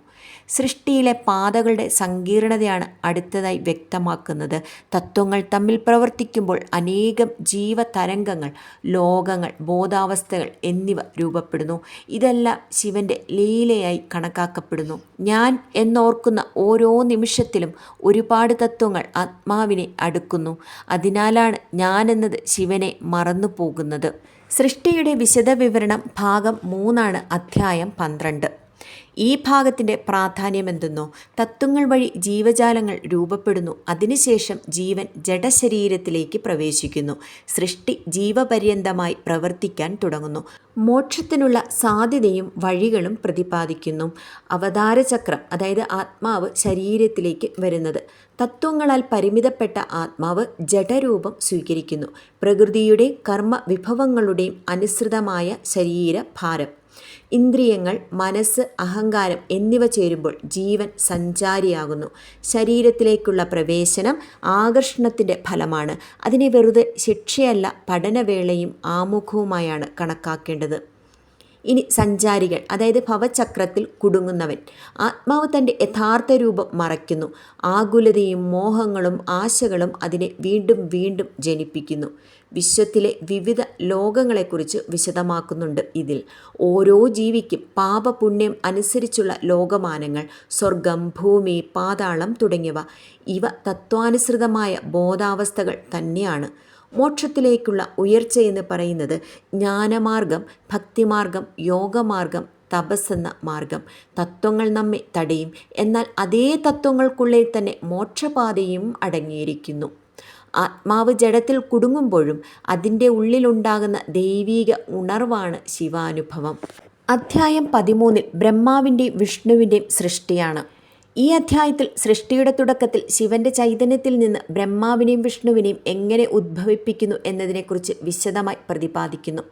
സൃഷ്ടിയിലെ പാതകളുടെ സങ്കീർണതയാണ് അടുത്തതായി വ്യക്തമാക്കുന്നത്. തത്വങ്ങൾ തമ്മിൽ പ്രവർത്തിക്കുമ്പോൾ അനേകം ജീവതരംഗങ്ങൾ, ലോകങ്ങൾ, ബോധാവസ്ഥകൾ എന്നിവ രൂപപ്പെടുന്നു. ഇതെല്ലാം ശിവന്റെ ലീലയായി കണക്കാക്കപ്പെടുന്നു. ഞാൻ എന്നോർക്കുന്ന ഓരോ നിമിഷത്തിലും ഒരുപാട് തത്വങ്ങൾ ആത്മാവിനെ അടുക്കുന്നു. അതിനാലാണ് ഞാനെന്നത് ശിവനെ മറന്നു പോകുന്നത്. സൃഷ്ടിയുടെ വിശദവിവരണം ഭാഗം 3 അധ്യായം 12. ഈ ഭാഗത്തിൻ്റെ പ്രാധാന്യമെന്തെന്നോ തത്വങ്ങൾ വഴി ജീവജാലങ്ങൾ രൂപപ്പെടുന്നു. അതിനുശേഷം ജീവൻ ജഡശരീരത്തിലേക്ക് പ്രവേശിക്കുന്നു. സൃഷ്ടി ജീവപര്യന്തമായി പ്രവർത്തിക്കാൻ തുടങ്ങുന്നു. മോക്ഷത്തിനുള്ള സാധ്യതയും വഴികളും പ്രതിപാദിക്കുന്നു. അവതാരചക്രം, അതായത് ആത്മാവ് ശരീരത്തിലേക്ക് വരുന്നത്. തത്വങ്ങളാൽ പരിമിതപ്പെട്ട ആത്മാവ് ജഡരൂപം സ്വീകരിക്കുന്നു. പ്രകൃതിയുടെ കർമ്മ വിഭവങ്ങളുടെയും അനുസൃതമായ ശരീരഭാരം, ഇന്ദ്രിയങ്ങൾ, മനസ്സ്, അഹങ്കാരം എന്നിവ ചേരുമ്പോൾ ജീവൻ സഞ്ചാരിയാകുന്നു. ശരീരത്തിലേക്കുള്ള പ്രവേശനം ആകർഷണത്തിൻ്റെ ഫലമാണ്. അതിനെ വെറുതെ ശിക്ഷയല്ല, പഠനവേളയും ആമുഖവുമായാണ് കണക്കാക്കേണ്ടത്. ഇനി സഞ്ചാരികൾ, അതായത് ഭവചക്രത്തിൽ കുടുങ്ങുന്നവൻ. ആത്മാവ് തൻ്റെ യഥാർത്ഥ രൂപം മറയ്ക്കുന്നു. ആകുലതയും മോഹങ്ങളും ആശകളും അതിനെ വീണ്ടും വീണ്ടും ജനിപ്പിക്കുന്നു. വിശ്വത്തിലെ വിവിധ ലോകങ്ങളെക്കുറിച്ച് വിശദമാക്കുന്നുണ്ട്. ഇതിൽ ഓരോ ജീവിക്കും പാപപുണ്യം അനുസരിച്ചുള്ള ലോകമാനങ്ങൾ, സ്വർഗം, ഭൂമി, പാതാളം തുടങ്ങിയവ ഇവ തത്വാനുസൃതമായ ബോധാവസ്ഥകൾ തന്നെയാണ്. മോക്ഷത്തിലേക്കുള്ള ഉയർച്ചയെന്ന് പറയുന്നത് ജ്ഞാനമാർഗം, ഭക്തിമാർഗം, യോഗമാർഗം, തപസ്സെന്ന മാർഗം. തത്വങ്ങൾ നമ്മെ തടയും, എന്നാൽ അതേ തത്വങ്ങൾക്കുള്ളിൽ തന്നെ മോക്ഷപാതയും അടങ്ങിയിരിക്കുന്നു. ആത്മാവ് ജഡത്തിൽ കുടുങ്ങുമ്പോഴും അതിൻ്റെ ഉള്ളിലുണ്ടാകുന്ന ദൈവീക ഉണർവാണ് ശിവാനുഭവം. അധ്യായം 13 ബ്രഹ്മാവിൻ്റെയും വിഷ്ണുവിൻ്റെയും സൃഷ്ടിയാണ്. ഈ അധ്യായത്തിൽ സൃഷ്ടിയുടെ തുടക്കത്തിൽ ശിവന്റെ ചൈതന്യത്തിൽ നിന്ന് ബ്രഹ്മാവിനെയും വിഷ്ണുവിനെയും എങ്ങനെ ഉദ്ഭവിപ്പിക്കുന്നു എന്നതിനെക്കുറിച്ച് വിശദമായി പ്രതിപാദിക്കുന്നു.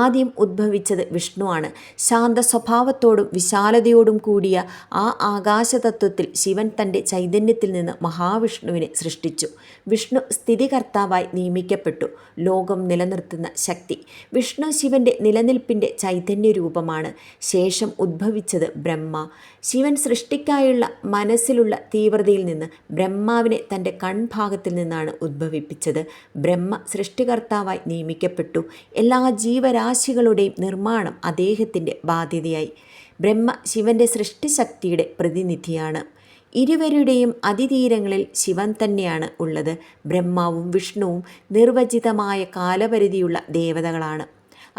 ആദ്യം ഉദ്ഭവിച്ചത് വിഷ്ണുവാണ്. ശാന്ത സ്വഭാവത്തോടും വിശാലതയോടും കൂടിയ ആ ആകാശതത്വത്തിൽ ശിവൻ തൻ്റെ ചൈതന്യത്തിൽ നിന്ന് മഹാവിഷ്ണുവിനെ സൃഷ്ടിച്ചു. വിഷ്ണു സ്ഥിതികർത്താവായി നിയമിക്കപ്പെട്ടു, ലോകം നിലനിർത്തുന്ന ശക്തി. വിഷ്ണു ശിവന്റെ നിലനിൽപ്പിൻ്റെ ചൈതന്യ രൂപമാണ്. ശേഷം ഉദ്ഭവിച്ചത് ബ്രഹ്മ. ശിവൻ സൃഷ്ടിക്കായുള്ള മനസ്സിലുള്ള തീവ്രതയിൽ നിന്ന് ബ്രഹ്മാവിനെ തൻ്റെ കൺഭാഗത്തിൽ നിന്നാണ് ഉദ്ഭവിപ്പിച്ചത്. ബ്രഹ്മ സൃഷ്ടികർത്താവായി നിയമിക്കപ്പെട്ടു. എല്ലാ ജീവരാശികളുടെയും നിർമ്മാണം അദ്ദേഹത്തിൻ്റെ ബാധ്യതയായി. ബ്രഹ്മ ശിവന്റെ സൃഷ്ടിശക്തിയുടെ പ്രതിനിധിയാണ്. ഇരുവരുടെയും അതിതീരങ്ങളിൽ ശിവൻ തന്നെയാണ് ഉള്ളത്. ബ്രഹ്മാവും വിഷ്ണുവും നിർവചിതമായ കാലപരിധിയുള്ള ദേവതകളാണ്.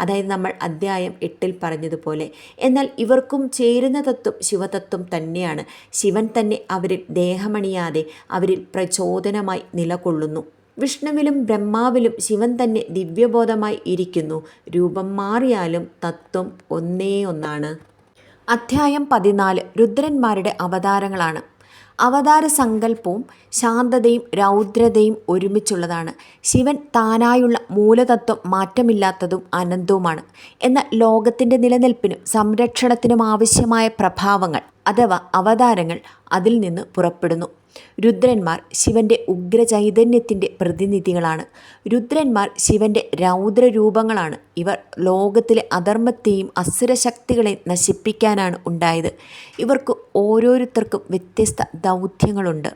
അതായത് നമ്മൾ അധ്യായം 8 പറഞ്ഞതുപോലെ. എന്നാൽ ഇവർക്കും ചേരുന്ന തത്വം ശിവതത്വം തന്നെയാണ്. ശിവൻ തന്നെ അവരിൽ ദേഹമണിയാതെ അവരിൽ പ്രചോദനമായി നിലകൊള്ളുന്നു. വിഷ്ണുവിലും ബ്രഹ്മാവിലും ശിവൻ തന്നെ ദിവ്യബോധമായി ഇരിക്കുന്നു. രൂപം മാറിയാലും തത്വം ഒന്നേ ഒന്നാണ്. അധ്യായം 14 രുദ്രന്മാരുടെ അവതാരങ്ങളാണ്. അവതാര സങ്കല്പവും ശാന്തതയും രൗദ്രതയും ഒരുമിച്ചുള്ളതാണ്. ശിവൻ താനായുള്ള മൂലതത്വം മാറ്റമില്ലാത്തതും അനന്തവുമാണ്. എന്നാൽ ലോകത്തിൻ്റെ നിലനിൽപ്പിനും സംരക്ഷണത്തിനും ആവശ്യമായ പ്രഭാവങ്ങൾ അഥവാ അവതാരങ്ങൾ അതിൽ നിന്ന് പുറപ്പെടുന്നു. രുദ്രന്മാർ ശിവന്റെ ഉഗ്രചൈതന്യത്തിൻ്റെ പ്രതിനിധികളാണ്. രുദ്രന്മാർ ശിവന്റെ രൗദ്രരൂപങ്ങളാണ്. ഇവർ ലോകത്തിലെ അധർമ്മത്തെയും അസുരശക്തികളെയും നശിപ്പിക്കാനാണ് ഉണ്ടായത്. ഇവർക്ക് ഓരോരുത്തർക്കും വ്യത്യസ്ത ദൗത്യങ്ങളുണ്ട്.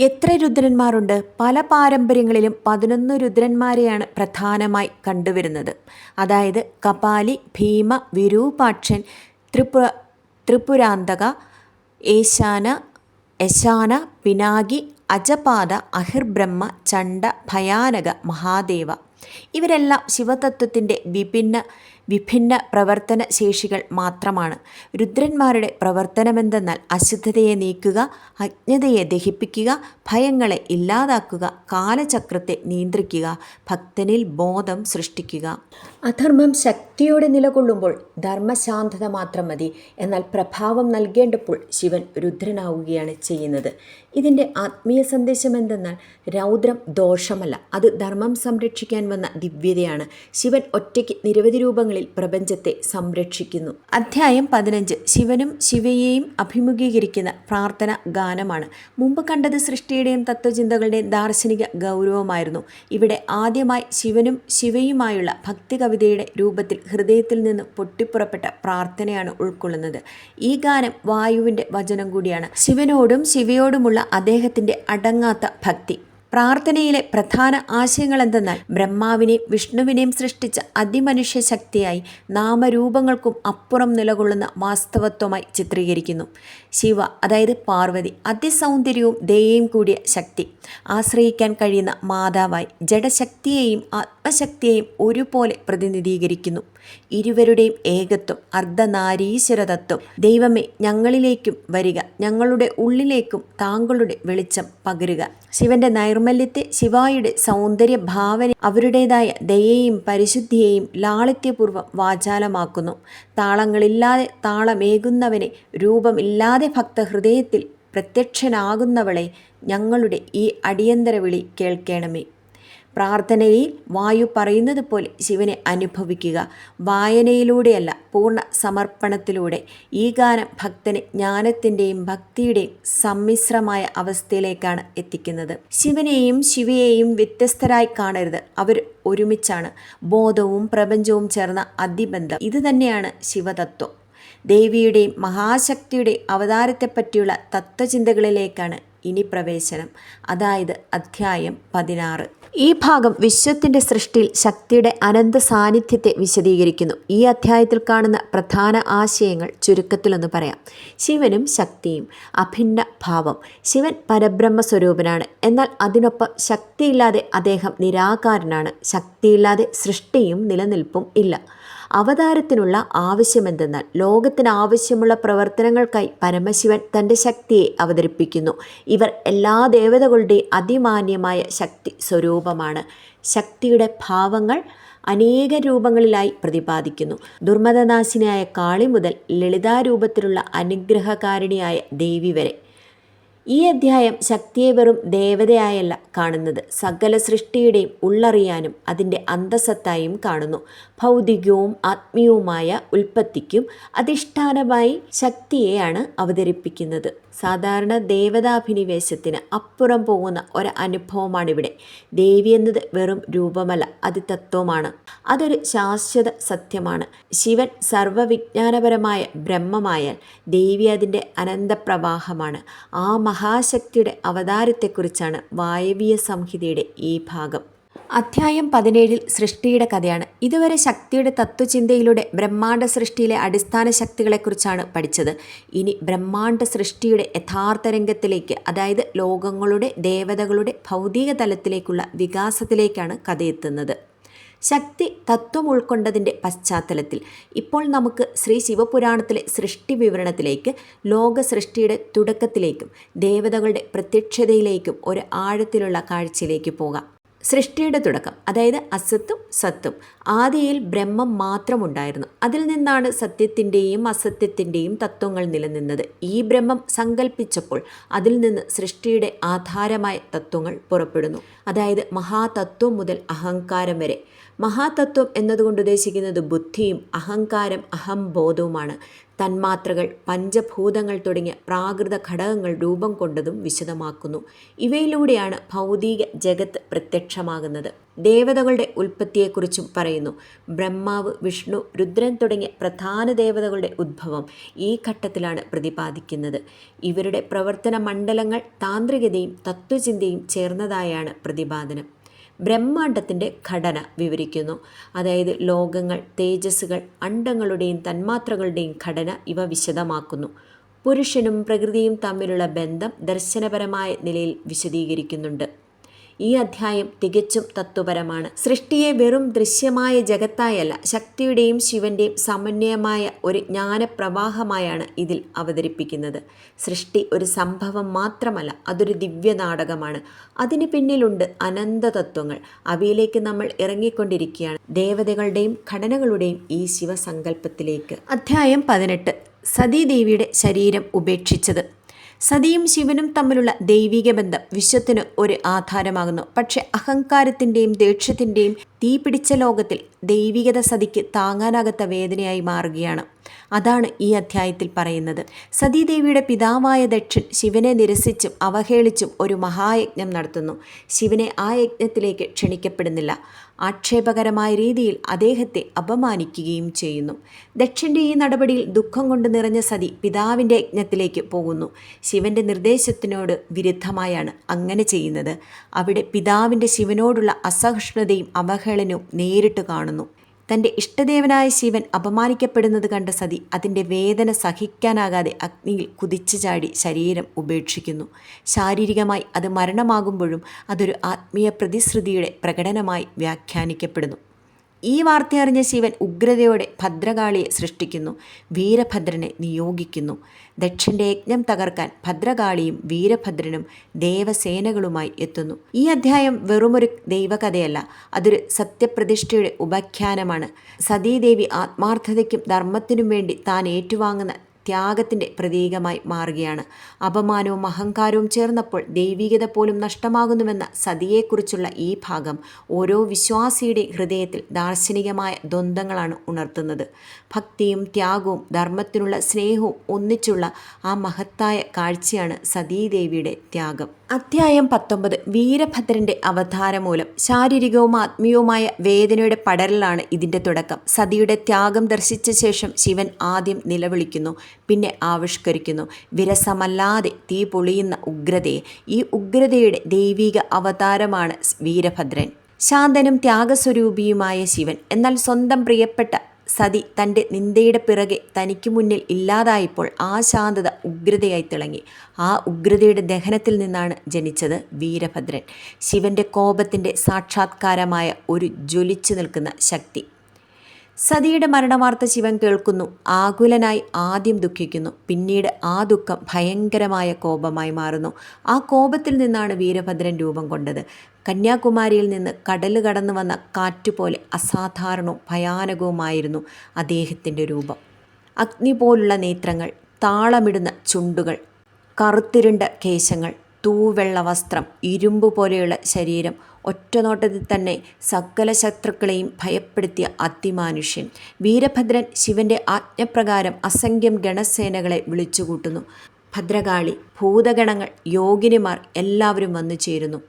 എത്ര രുദ്രന്മാരുണ്ട്? പല പാരമ്പര്യങ്ങളിലും 11 രുദ്രന്മാരെയാണ് പ്രധാനമായി കണ്ടുവരുന്നത്. അതായത് കപാലി, ഭീമ, വിരൂപാക്ഷൻ, ത്രിപുരാന്തക, ഏശാന, യശാന, പിനാകി, അജപാത, അഹിർബ്രഹ്മ, ചണ്ഡ, ഭയാനക, മഹാദേവ. ഇവരെല്ലാം ശിവതത്വത്തിൻ്റെ വിഭിന്ന പ്രവർത്തന ശേഷികൾ മാത്രമാണ്. രുദ്രന്മാരുടെ പ്രവർത്തനമെന്തെന്നാൽ അശുദ്ധതയെ നീക്കുക, അജ്ഞതയെ ദഹിപ്പിക്കുക, ഭയങ്ങളെ ഇല്ലാതാക്കുക, കാലചക്രത്തെ നിയന്ത്രിക്കുക, ഭക്തനിൽ ബോധം സൃഷ്ടിക്കുക. അധർമ്മം ശക്തിയോടെ നിലകൊള്ളുമ്പോൾ ധർമ്മശാന്തത മാത്രം മതി. എന്നാൽ പ്രഭാവം നൽകേണ്ടപ്പോൾ ശിവൻ രുദ്രനാവുകയാണ് ചെയ്യുന്നത്. ഇതിൻ്റെ ആത്മീയ സന്ദേശം എന്തെന്നാൽ രൗദ്രം ദോഷമല്ല, അത് ധർമ്മം സംരക്ഷിക്കാൻ വന്ന ദിവ്യതയാണ്. ശിവൻ ഒറ്റയ്ക്ക് നിരവധി രൂപങ്ങളിൽ പ്രപഞ്ചത്തെ സംരക്ഷിക്കുന്നു. അധ്യായം 15 ശിവനും ശിവയെയും അഭിമുഖീകരിക്കുന്ന പ്രാർത്ഥന ഗാനമാണ്. മുമ്പ് കണ്ടത് സൃഷ്ടിയുടെയും തത്വചിന്തകളുടെയും ദാർശനിക ഗൗരവമായിരുന്നു. ഇവിടെ ആദ്യമായി ശിവനും ശിവയുമായുള്ള ഭക്തി കവിതയുടെ രൂപത്തിൽ ഹൃദയത്തിൽ നിന്ന് പൊട്ടിപ്പുറപ്പെട്ട പ്രാർത്ഥനയാണ് ഉൾക്കൊള്ളുന്നത്. ഈ ഗാനം വായുവിൻ്റെ വചനം കൂടിയാണ്. ശിവനോടും ശിവയോടുമുള്ള അദ്ദേഹത്തിൻ്റെ അടങ്ങാത്ത ഭക്തി. പ്രാർത്ഥനയിലെ പ്രധാന ആശയങ്ങൾ എന്തെന്നാൽ ബ്രഹ്മാവിനെയും വിഷ്ണുവിനെയും സൃഷ്ടിച്ച അതിമനുഷ്യ ശക്തിയായി നാമരൂപങ്ങൾക്കും അപ്പുറം നിലകൊള്ളുന്ന വാസ്തവത്വമായി ചിത്രീകരിക്കുന്നു. ശിവ അതായത് പാർവതി അതിസൗന്ദര്യവും ദയയും കൂടിയ ശക്തി, ആശ്രയിക്കാൻ കഴിയുന്ന മാതാവായി ജഡശക്തിയെയും ആത്മശക്തിയെയും ഒരുപോലെ പ്രതിനിധീകരിക്കുന്നു. ഇരുവരുടെയും ഏകത്വം, അർദ്ധനാരീശ്വരതത്വം. ദൈവമേ ഞങ്ങളിലേക്കും വരിക, ഞങ്ങളുടെ ഉള്ളിലേക്കും താങ്കളുടെ വെളിച്ചം പകരുക. ശിവന്റെ നൈർമല്യത്തെ ശിവായുടെ സൗന്ദര്യ ഭാവന അവരുടേതായ ദയയെയും പരിശുദ്ധിയെയും ലാളിത്യപൂർവ്വം വാചാലമാക്കുന്നു. താളങ്ങളില്ലാതെ താളമേകുന്നവനെ, രൂപമില്ലാതെ ഭക്തഹൃദയത്തിൽ പ്രത്യക്ഷനാകുന്നവളെ, ഞങ്ങളുടെ ഈ അടിയന്തര വിളി കേൾക്കണമേ. പ്രാർത്ഥനയിൽ വായു പറയുന്നത് പോലെ ശിവനെ അനുഭവിക്കുക. വായനയിലൂടെയല്ല, പൂർണ്ണ സമർപ്പണത്തിലൂടെ. ഈ ഗാനം ഭക്തനെ ജ്ഞാനത്തിൻ്റെയും ഭക്തിയുടെയും സമ്മിശ്രമായ അവസ്ഥയിലേക്കാണ് എത്തിക്കുന്നത്. ശിവനെയും ശിവയെയും വ്യത്യസ്തരായി കാണരുത്, അവർ ഒരുമിച്ചാണ്. ബോധവും പ്രപഞ്ചവും ചേർന്ന അതിബന്ധം. ഇത് തന്നെയാണ് ശിവതത്വം. ദേവിയുടെയും മഹാശക്തിയുടെയും അവതാരത്തെപ്പറ്റിയുള്ള തത്വചിന്തകളിലേക്കാണ് ഇനി പ്രവേശനം. അതായത് അധ്യായം 16. ഈ ഭാഗം വിശ്വത്തിൻ്റെ സൃഷ്ടിയിൽ ശക്തിയുടെ അനന്ത സാന്നിധ്യത്തെ വിശദീകരിക്കുന്നു. ഈ അധ്യായത്തിൽ കാണുന്ന പ്രധാന ആശയങ്ങൾ ചുരുക്കത്തിലൊന്ന് പറയാം. ശിവനും ശക്തിയും. അഭിന്ന ഭാവം. ശിവൻ പരബ്രഹ്മ സ്വരൂപനാണ്. എന്നാൽ അതിനൊപ്പം ശക്തിയില്ലാതെ അദ്ദേഹം നിരാകാരനാണ്. ശക്തിയില്ലാതെ സൃഷ്ടിയും നിലനിൽപ്പും ഇല്ല. അവതാരത്തിനുള്ള ആവശ്യമെന്തെന്നാൽ ലോകത്തിന് ആവശ്യമുള്ള പ്രവർത്തനങ്ങൾക്കായി പരമശിവൻ തൻ്റെ ശക്തിയെ അവതരിപ്പിക്കുന്നു. ഇവർ എല്ലാ ദേവതകളുടെയും അതിമാന്യമായ ശക്തി സ്വരൂപമാണ്. ശക്തിയുടെ ഭാവങ്ങൾ അനേക രൂപങ്ങളിലായി പ്രതിപാദിക്കുന്നു. ദുർമതനാശിനിയായ കാളി മുതൽ ലളിതാരൂപത്തിലുള്ള അനുഗ്രഹകാരിണിയായ ദേവി വരെ. ഈ അധ്യായം ശക്തിയെ വെറും ദേവതയായല്ല കാണുന്നത്, സകല സൃഷ്ടിയുടെയും ഉള്ളറിയാനും അതിൻ്റെ അന്തസത്തായും കാണുന്നു. ഭൗതികവും ആത്മീയവുമായ ഉൽപ്പത്തിക്കും അധിഷ്ഠാനമായി ശക്തിയെയാണ് അവതരിപ്പിക്കുന്നത്. സാധാരണ ദേവതാഭിനിവേശത്തിന് അപ്പുറം പോകുന്ന ഒരു അനുഭവമാണിവിടെ. ദേവി എന്നത് വെറും രൂപമല്ല, അത് തത്വമാണ്. അതൊരു ശാശ്വത സത്യമാണ്. ശിവൻ സർവവിജ്ഞാനപരമായ ബ്രഹ്മമായാൽ ദേവി അതിൻ്റെ അനന്തപ്രവാഹമാണ്. ആ മഹാശക്തിയുടെ അവതാരത്തെക്കുറിച്ചാണ് വായവീയ സംഹിതയുടെ ഈ ഭാഗം. അധ്യായം 17 സൃഷ്ടിയുടെ കഥയാണ്. ഇതുവരെ ശക്തിയുടെ തത്വചിന്തയിലൂടെ ബ്രഹ്മാണ്ഡ സൃഷ്ടിയിലെ അടിസ്ഥാന ശക്തികളെക്കുറിച്ചാണ് പഠിച്ചത്. ഇനി ബ്രഹ്മാണ്ഡ സൃഷ്ടിയുടെ യഥാർത്ഥ രംഗത്തിലേക്ക്, അതായത് ലോകങ്ങളുടെ ദേവതകളുടെ ഭൗതിക തലത്തിലേക്കുള്ള വികാസത്തിലേക്കാണ് കഥയെത്തുന്നത്. ശക്തി തത്വം ഉൾക്കൊണ്ടതിൻ്റെ പശ്ചാത്തലത്തിൽ ഇപ്പോൾ നമുക്ക് ശ്രീ ശിവപുരാണത്തിലെ സൃഷ്ടി വിവരണത്തിലേക്ക്, ലോക സൃഷ്ടിയുടെ തുടക്കത്തിലേക്കും ദേവതകളുടെ പ്രത്യക്ഷതയിലേക്കും ഒരു ആഴത്തിലുള്ള കാഴ്ചയിലേക്ക് പോകാം. സൃഷ്ടിയുടെ തുടക്കം, അതായത് അസത്തും സത്തും. ആദിയിൽ ബ്രഹ്മം മാത്രമുണ്ടായിരുന്നു. അതിൽ നിന്നാണ് സത്യത്തിൻ്റെയും അസത്യത്തിൻ്റെയും തത്വങ്ങൾ നിലനിന്നത്. ഈ ബ്രഹ്മം സങ്കല്പിച്ചപ്പോൾ അതിൽ നിന്ന് സൃഷ്ടിയുടെ ആധാരമായ തത്വങ്ങൾ പുറപ്പെടുന്നു. അതായത് മഹാതത്വം മുതൽ അഹങ്കാരം വരെ. മഹാതത്വം എന്നതുകൊണ്ട് ഉദ്ദേശിക്കുന്നത് ബുദ്ധിയും അഹങ്കാരം അഹംബോധവുമാണ്. തന്മാത്രകൾ, പഞ്ചഭൂതങ്ങൾ തുടങ്ങിയ പ്രാകൃത ഘടകങ്ങൾ രൂപം കൊണ്ടതും വിശദമാക്കുന്നു. ഇവയിലൂടെയാണ് ഭൗതിക ജഗത്ത് പ്രത്യക്ഷമാകുന്നത്. ദേവതകളുടെ ഉൽപ്പത്തിയെക്കുറിച്ചും പറയുന്നു. ബ്രഹ്മാവ്, വിഷ്ണു, രുദ്രൻ തുടങ്ങിയ പ്രധാന ദേവതകളുടെ ഉദ്ഭവം ഈ ഘട്ടത്തിലാണ് പ്രതിപാദിക്കുന്നത്. ഇവരുടെ പ്രവർത്തന മണ്ഡലങ്ങൾ താന്ത്രികതയും തത്വചിന്തയും ചേർന്നതായാണ് പ്രതിപാദനം. ബ്രഹ്മാണ്ഡത്തിൻ്റെ ഘടന വിവരിക്കുന്നു. അതായത് ലോകങ്ങൾ, തേജസ്സുകൾ, അണ്ഡങ്ങളുടെയും തന്മാത്രകളുടെയും ഘടന ഇവ വിശദമാക്കുന്നു. പുരുഷനും പ്രകൃതിയും തമ്മിലുള്ള ബന്ധം ദർശനപരമായ നിലയിൽ വിശദീകരിക്കുന്നുണ്ട്. ഈ അധ്യായം തികച്ചും തത്വപരമാണ്. സൃഷ്ടിയെ വെറും ദൃശ്യമായ ജഗത്തായല്ല, ശക്തിയുടെയും ശിവന്റെയും സമന്വയമായ ഒരു ജ്ഞാനപ്രവാഹമായാണ് ഇതിൽ അവതരിപ്പിക്കുന്നത്. സൃഷ്ടി ഒരു സംഭവം മാത്രമല്ല, അതൊരു ദിവ്യനാടകമാണ്. അതിന് പിന്നിലുണ്ട് അനന്ത തത്വങ്ങൾ. അവയിലേക്ക് നമ്മൾ ഇറങ്ങിക്കൊണ്ടിരിക്കുകയാണ്, ദേവതകളുടെയും ഘടനകളുടെയും ഈ ശിവസങ്കല്പത്തിലേക്ക്. അധ്യായം 18 സതീദേവിയുടെ ശരീരം ഉപേക്ഷിച്ചത്. സതിയും ശിവനും തമ്മിലുള്ള ദൈവിക ബന്ധം വിശ്വത്തിന് ഒരു ആധാരമാകുന്നു. പക്ഷെ അഹങ്കാരത്തിൻ്റെയും ദേഷ്യത്തിൻ്റെയും തീപിടിച്ച ലോകത്തിൽ ദൈവികത സതിക്ക് താങ്ങാനാകാത്ത വേദനയായി മാറുകയാണ്. അതാണ് ഈ അധ്യായത്തിൽ പറയുന്നത്. സതീദേവിയുടെ പിതാവായ ദക്ഷൻ ശിവനെ നിരസിച്ചും അവഹേളിച്ചും ഒരു മഹായജ്ഞം നടത്തുന്നു. ശിവനെ ആ യജ്ഞത്തിലേക്ക് ക്ഷണിക്കപ്പെടുന്നില്ല. ആക്ഷേപകരമായ രീതിയിൽ അദ്ദേഹത്തെ അപമാനിക്കുകയും ചെയ്യുന്നു. ദക്ഷൻ്റെ ഈ നടപടിയിൽ ദുഃഖം കൊണ്ട് നിറഞ്ഞ സതി പിതാവിൻ്റെ യജ്ഞത്തിലേക്ക് പോകുന്നു. ശിവൻ്റെ നിർദ്ദേശത്തിനോട് വിരുദ്ധമായാണ് അങ്ങനെ ചെയ്യുന്നത്. അവിടെ പിതാവിൻ്റെ ശിവനോടുള്ള അസഹിഷ്ണുതയും അവഹേളനവും നേരിട്ട് കാണുന്നു. തൻ്റെ ഇഷ്ടദേവനായ ശിവൻ അപമാനിക്കപ്പെടുന്നത് കണ്ട സതി അതിൻ്റെ വേദന സഹിക്കാനാകാതെ അഗ്നിയിൽ കുതിച്ചു ചാടി ശരീരം ഉപേക്ഷിക്കുന്നു. ശാരീരികമായി അത് മരണമാകുമ്പോഴും അതൊരു ആത്മീയ പ്രതിശ്രുതിയുടെ പ്രകടനമായി വ്യാഖ്യാനിക്കപ്പെടുന്നു. ഈ വാർത്തയറിഞ്ഞ ശിവൻ ഉഗ്രതയോടെ ഭദ്രകാളിയെ സൃഷ്ടിക്കുന്നു. വീരഭദ്രനെ നിയോഗിക്കുന്നു. ദക്ഷൻ്റെ യജ്ഞം തകർക്കാൻ ഭദ്രകാളിയും വീരഭദ്രനും ദേവസേനകളുമായി എത്തുന്നു. ഈ അധ്യായം വെറുമൊരു ദൈവകഥയല്ല, അതൊരു സത്യപ്രതിഷ്ഠയുടെ ഉപാഖ്യാനമാണ്. സതീദേവി ആത്മാർത്ഥതയ്ക്കും ധർമ്മത്തിനും വേണ്ടി താൻ ഏറ്റുവാങ്ങുന്ന ത്യാഗത്തിൻ്റെ പ്രതീകമായി മാറുകയാണ്. അപമാനവും അഹങ്കാരവും ചേർന്നപ്പോൾ ദൈവികത പോലും നഷ്ടമാകുന്നുവെന്ന സതിയെക്കുറിച്ചുള്ള ഈ ഭാഗം ഓരോ വിശ്വാസിയുടെ ഹൃദയത്തിൽ ദാർശനികമായ ദ്വന്ദ്ങ്ങളാണ് ഉണർത്തുന്നത്. ഭക്തിയും ത്യാഗവും ധർമ്മത്തിനുള്ള സ്നേഹവും ഒന്നിച്ചുള്ള ആ മഹത്തായ കാഴ്ചയാണ് സതീദേവിയുടെ ത്യാഗം. അധ്യായം 19 വീരഭദ്രൻ്റെ അവതാരമൂലം. ശാരീരികവും ആത്മീയവുമായ വേദനയുടെ പടരലാണ് ഇതിൻ്റെ തുടക്കം. സതിയുടെ ത്യാഗം ദർശിച്ച ശേഷം ശിവൻ ആദ്യം നിലവിളിക്കുന്നു, പിന്നെ ആവിഷ്കരിക്കുന്നു. വിരസമല്ലാതെ തീ പൊളിയുന്ന ഉഗ്രതയെ. ഈ ഉഗ്രതയുടെ ദൈവിക അവതാരമാണ് വീരഭദ്രൻ. ശാന്തനും ത്യാഗസ്വരൂപിയുമായ ശിവൻ. എന്നാൽ സ്വന്തം പ്രിയപ്പെട്ട സതി തൻ്റെ നിന്ദയുടെ പിറകെ തനിക്ക് മുന്നിൽ ഇല്ലാതായപ്പോൾ ആ ശാന്തത ഉഗ്രതയായി തിളങ്ങി. ആ ഉഗ്രതയുടെ ദഹനത്തിൽ നിന്നാണ് ജനിച്ചത് വീരഭദ്രൻ, ശിവൻ്റെ കോപത്തിൻ്റെ സാക്ഷാത്കാരമായ ഒരു ജ്വലിച്ചു നിൽക്കുന്ന ശക്തി. സതിയുടെ മരണവാർത്ത ശിവൻ കേൾക്കുന്നു. ആകുലനായി ആദ്യം ദുഃഖിക്കുന്നു. പിന്നീട് ആ ദുഃഖം ഭയങ്കരമായ കോപമായി മാറുന്നു. ആ കോപത്തിൽ നിന്നാണ് വീരഭദ്രൻ രൂപം കൊണ്ടത്. കന്യാകുമാരിയിൽ നിന്ന് കടൽ കടന്നു വന്ന കാറ്റുപോലെ അസാധാരണവും ഭയാനകവുമായിരുന്നു അദ്ദേഹത്തിൻ്റെ രൂപം. അഗ്നി പോലുള്ള നേത്രങ്ങൾ, താളമിടുന്ന ചുണ്ടുകൾ, കറുത്തിരുണ്ട കേശങ്ങൾ, തൂവെള്ള വസ്ത്രം, ഇരുമ്പ് പോലെയുള്ള ശരീരം, ഒറ്റനോട്ടത്തിൽ തന്നെ സകല ശത്രുക്കളെയും ഭയപ്പെടുത്തിയ അതിമാനുഷ്യൻ. വീരഭദ്രൻ ശിവൻ്റെ ആജ്ഞപ്രകാരം അസംഖ്യം ഗണസേനകളെ വിളിച്ചുകൂട്ടുന്നു. ഭദ്രകാളി, ഭൂതഗണങ്ങൾ, യോഗിനിമാർ എല്ലാവരും വന്നു ചേരുന്നു.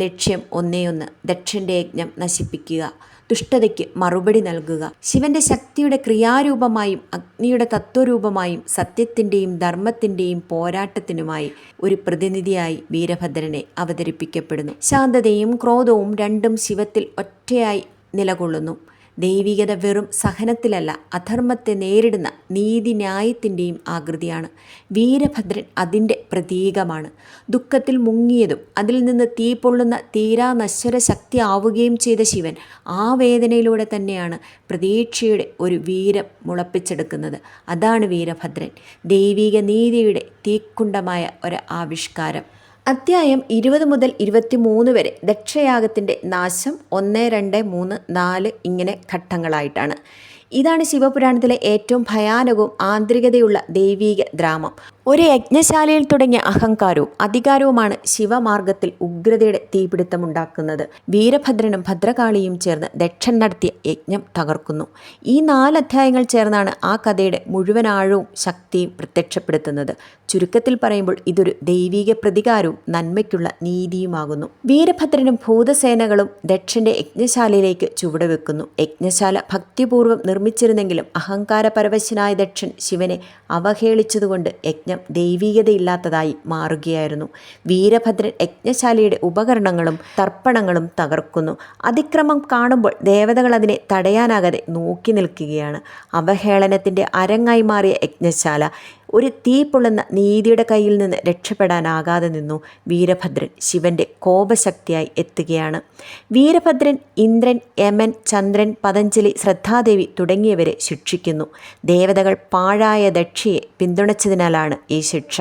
ലക്ഷ്യം ഒന്നേയൊന്ന്: ദക്ഷൻ്റെ യജ്ഞം നശിപ്പിക്കുക, ദുഷ്ടതയ്ക്ക് മറുപടി നൽകുക. ശിവൻ്റെ ശക്തിയുടെ ക്രിയാരൂപമായും അഗ്നിയുടെ തത്വരൂപമായും സത്യത്തിൻ്റെയും ധർമ്മത്തിൻ്റെയും പോരാട്ടത്തിനുമായി ഒരു പ്രതിനിധിയായി വീരഭദ്രനെ അവതരിപ്പിക്കപ്പെടുന്നു. ശാന്തതയും ക്രോധവും രണ്ടും ശിവത്തിൽ ഒറ്റയായി നിലകൊള്ളുന്നു. ദൈവികത വെറും സഹനത്തിലല്ല, അധർമ്മത്തെ നേരിടുന്ന നീതിന്യായത്തിൻ്റെയും ആകൃതിയാണ്. വീരഭദ്രൻ അതിൻ്റെ പ്രതീകമാണ്. ദുഃഖത്തിൽ മുങ്ങിയതും അതിൽ നിന്ന് തീ പൊള്ളുന്ന തീരാ നശ്വര ശക്തി ആവുകയും ചെയ്ത ശിവൻ ആ വേദനയിലൂടെ തന്നെയാണ് പ്രതീക്ഷയുടെ ഒരു വീരം മുളപ്പിച്ചെടുക്കുന്നത്. അതാണ് വീരഭദ്രൻ, ദൈവിക നീതിയുടെ തീക്കുണ്ടമായ ഒരു ആവിഷ്കാരം. അധ്യായം 20 മുതൽ 23 വരെ ദക്ഷയാഗത്തിൻ്റെ നാശം 1, 2, 3, 4 ഇങ്ങനെ ഘട്ടങ്ങളായിട്ടാണ്. ഇതാണ് ശിവപുരാണത്തിലെ ഏറ്റവും ഭയാനകവും ആന്തരികതയുള്ള ദൈവീക ദ്രാമം. ഒരു യജ്ഞശാലയിൽ തുടങ്ങിയ അഹങ്കാരവും അധികാരവുമാണ് ശിവമാർഗത്തിൽ ഉഗ്രതയുടെ തീപിടുത്തമുണ്ടാക്കുന്നത്. വീരഭദ്രനും ഭദ്രകാളിയും ചേർന്ന് ദക്ഷൻ നടത്തിയ യജ്ഞം തകർക്കുന്നു. ഈ 4 അധ്യായങ്ങൾ ചേർന്നാണ് ആ കഥയുടെ മുഴുവൻ ആഴവും ശക്തിയും പ്രത്യക്ഷപ്പെടുത്തുന്നത്. ചുരുക്കത്തിൽ പറയുമ്പോൾ ഇതൊരു ദൈവിക പ്രതികാരവും നന്മയ്ക്കുള്ള നീതിയുമാകുന്നു. വീരഭദ്രനും ഭൂതസേനകളും ദക്ഷൻ്റെ യജ്ഞശാലയിലേക്ക് ചുവടുവെക്കുന്നു. യജ്ഞശാല ഭക്തിപൂർവ്വം നിർമ്മിച്ചിരുന്നെങ്കിലും അഹങ്കാരപരവശനായ ദക്ഷൻ ശിവനെ അവഹേളിച്ചതുകൊണ്ട് യജ്ഞം ദൈവികതയില്ലാത്തതായി മാറുകയായിരുന്നു. വീരഭദ്രൻ യജ്ഞശാലയുടെ ഉപകരണങ്ങളും തർപ്പണങ്ങളും തകർക്കുന്നു. അതിക്രമം കാണുമ്പോൾ ദേവതകൾ അതിനെ തടയാനാകാതെ നോക്കി നിൽക്കുകയാണ്. അവഹേളനത്തിൻ്റെ അരങ്ങായി മാറിയ യജ്ഞശാല ഒരു തീ പൊള്ളുന്ന നീതിയുടെ കയ്യിൽ നിന്ന് രക്ഷപ്പെടാനാകാതെ നിന്നു. വീരഭദ്രൻ ശിവൻ്റെ കോപശക്തിയായി എത്തുകയാണ്. വീരഭദ്രൻ ഇന്ദ്രൻ, യമൻ, ചന്ദ്രൻ, പതഞ്ജലി, ശ്രദ്ധാദേവി തുടങ്ങിയവരെ ശിക്ഷിക്കുന്നു. ദേവതകൾ പാഴായ ദക്ഷയെ പിന്തുണച്ചതിനാലാണ് ഈ ശിക്ഷ.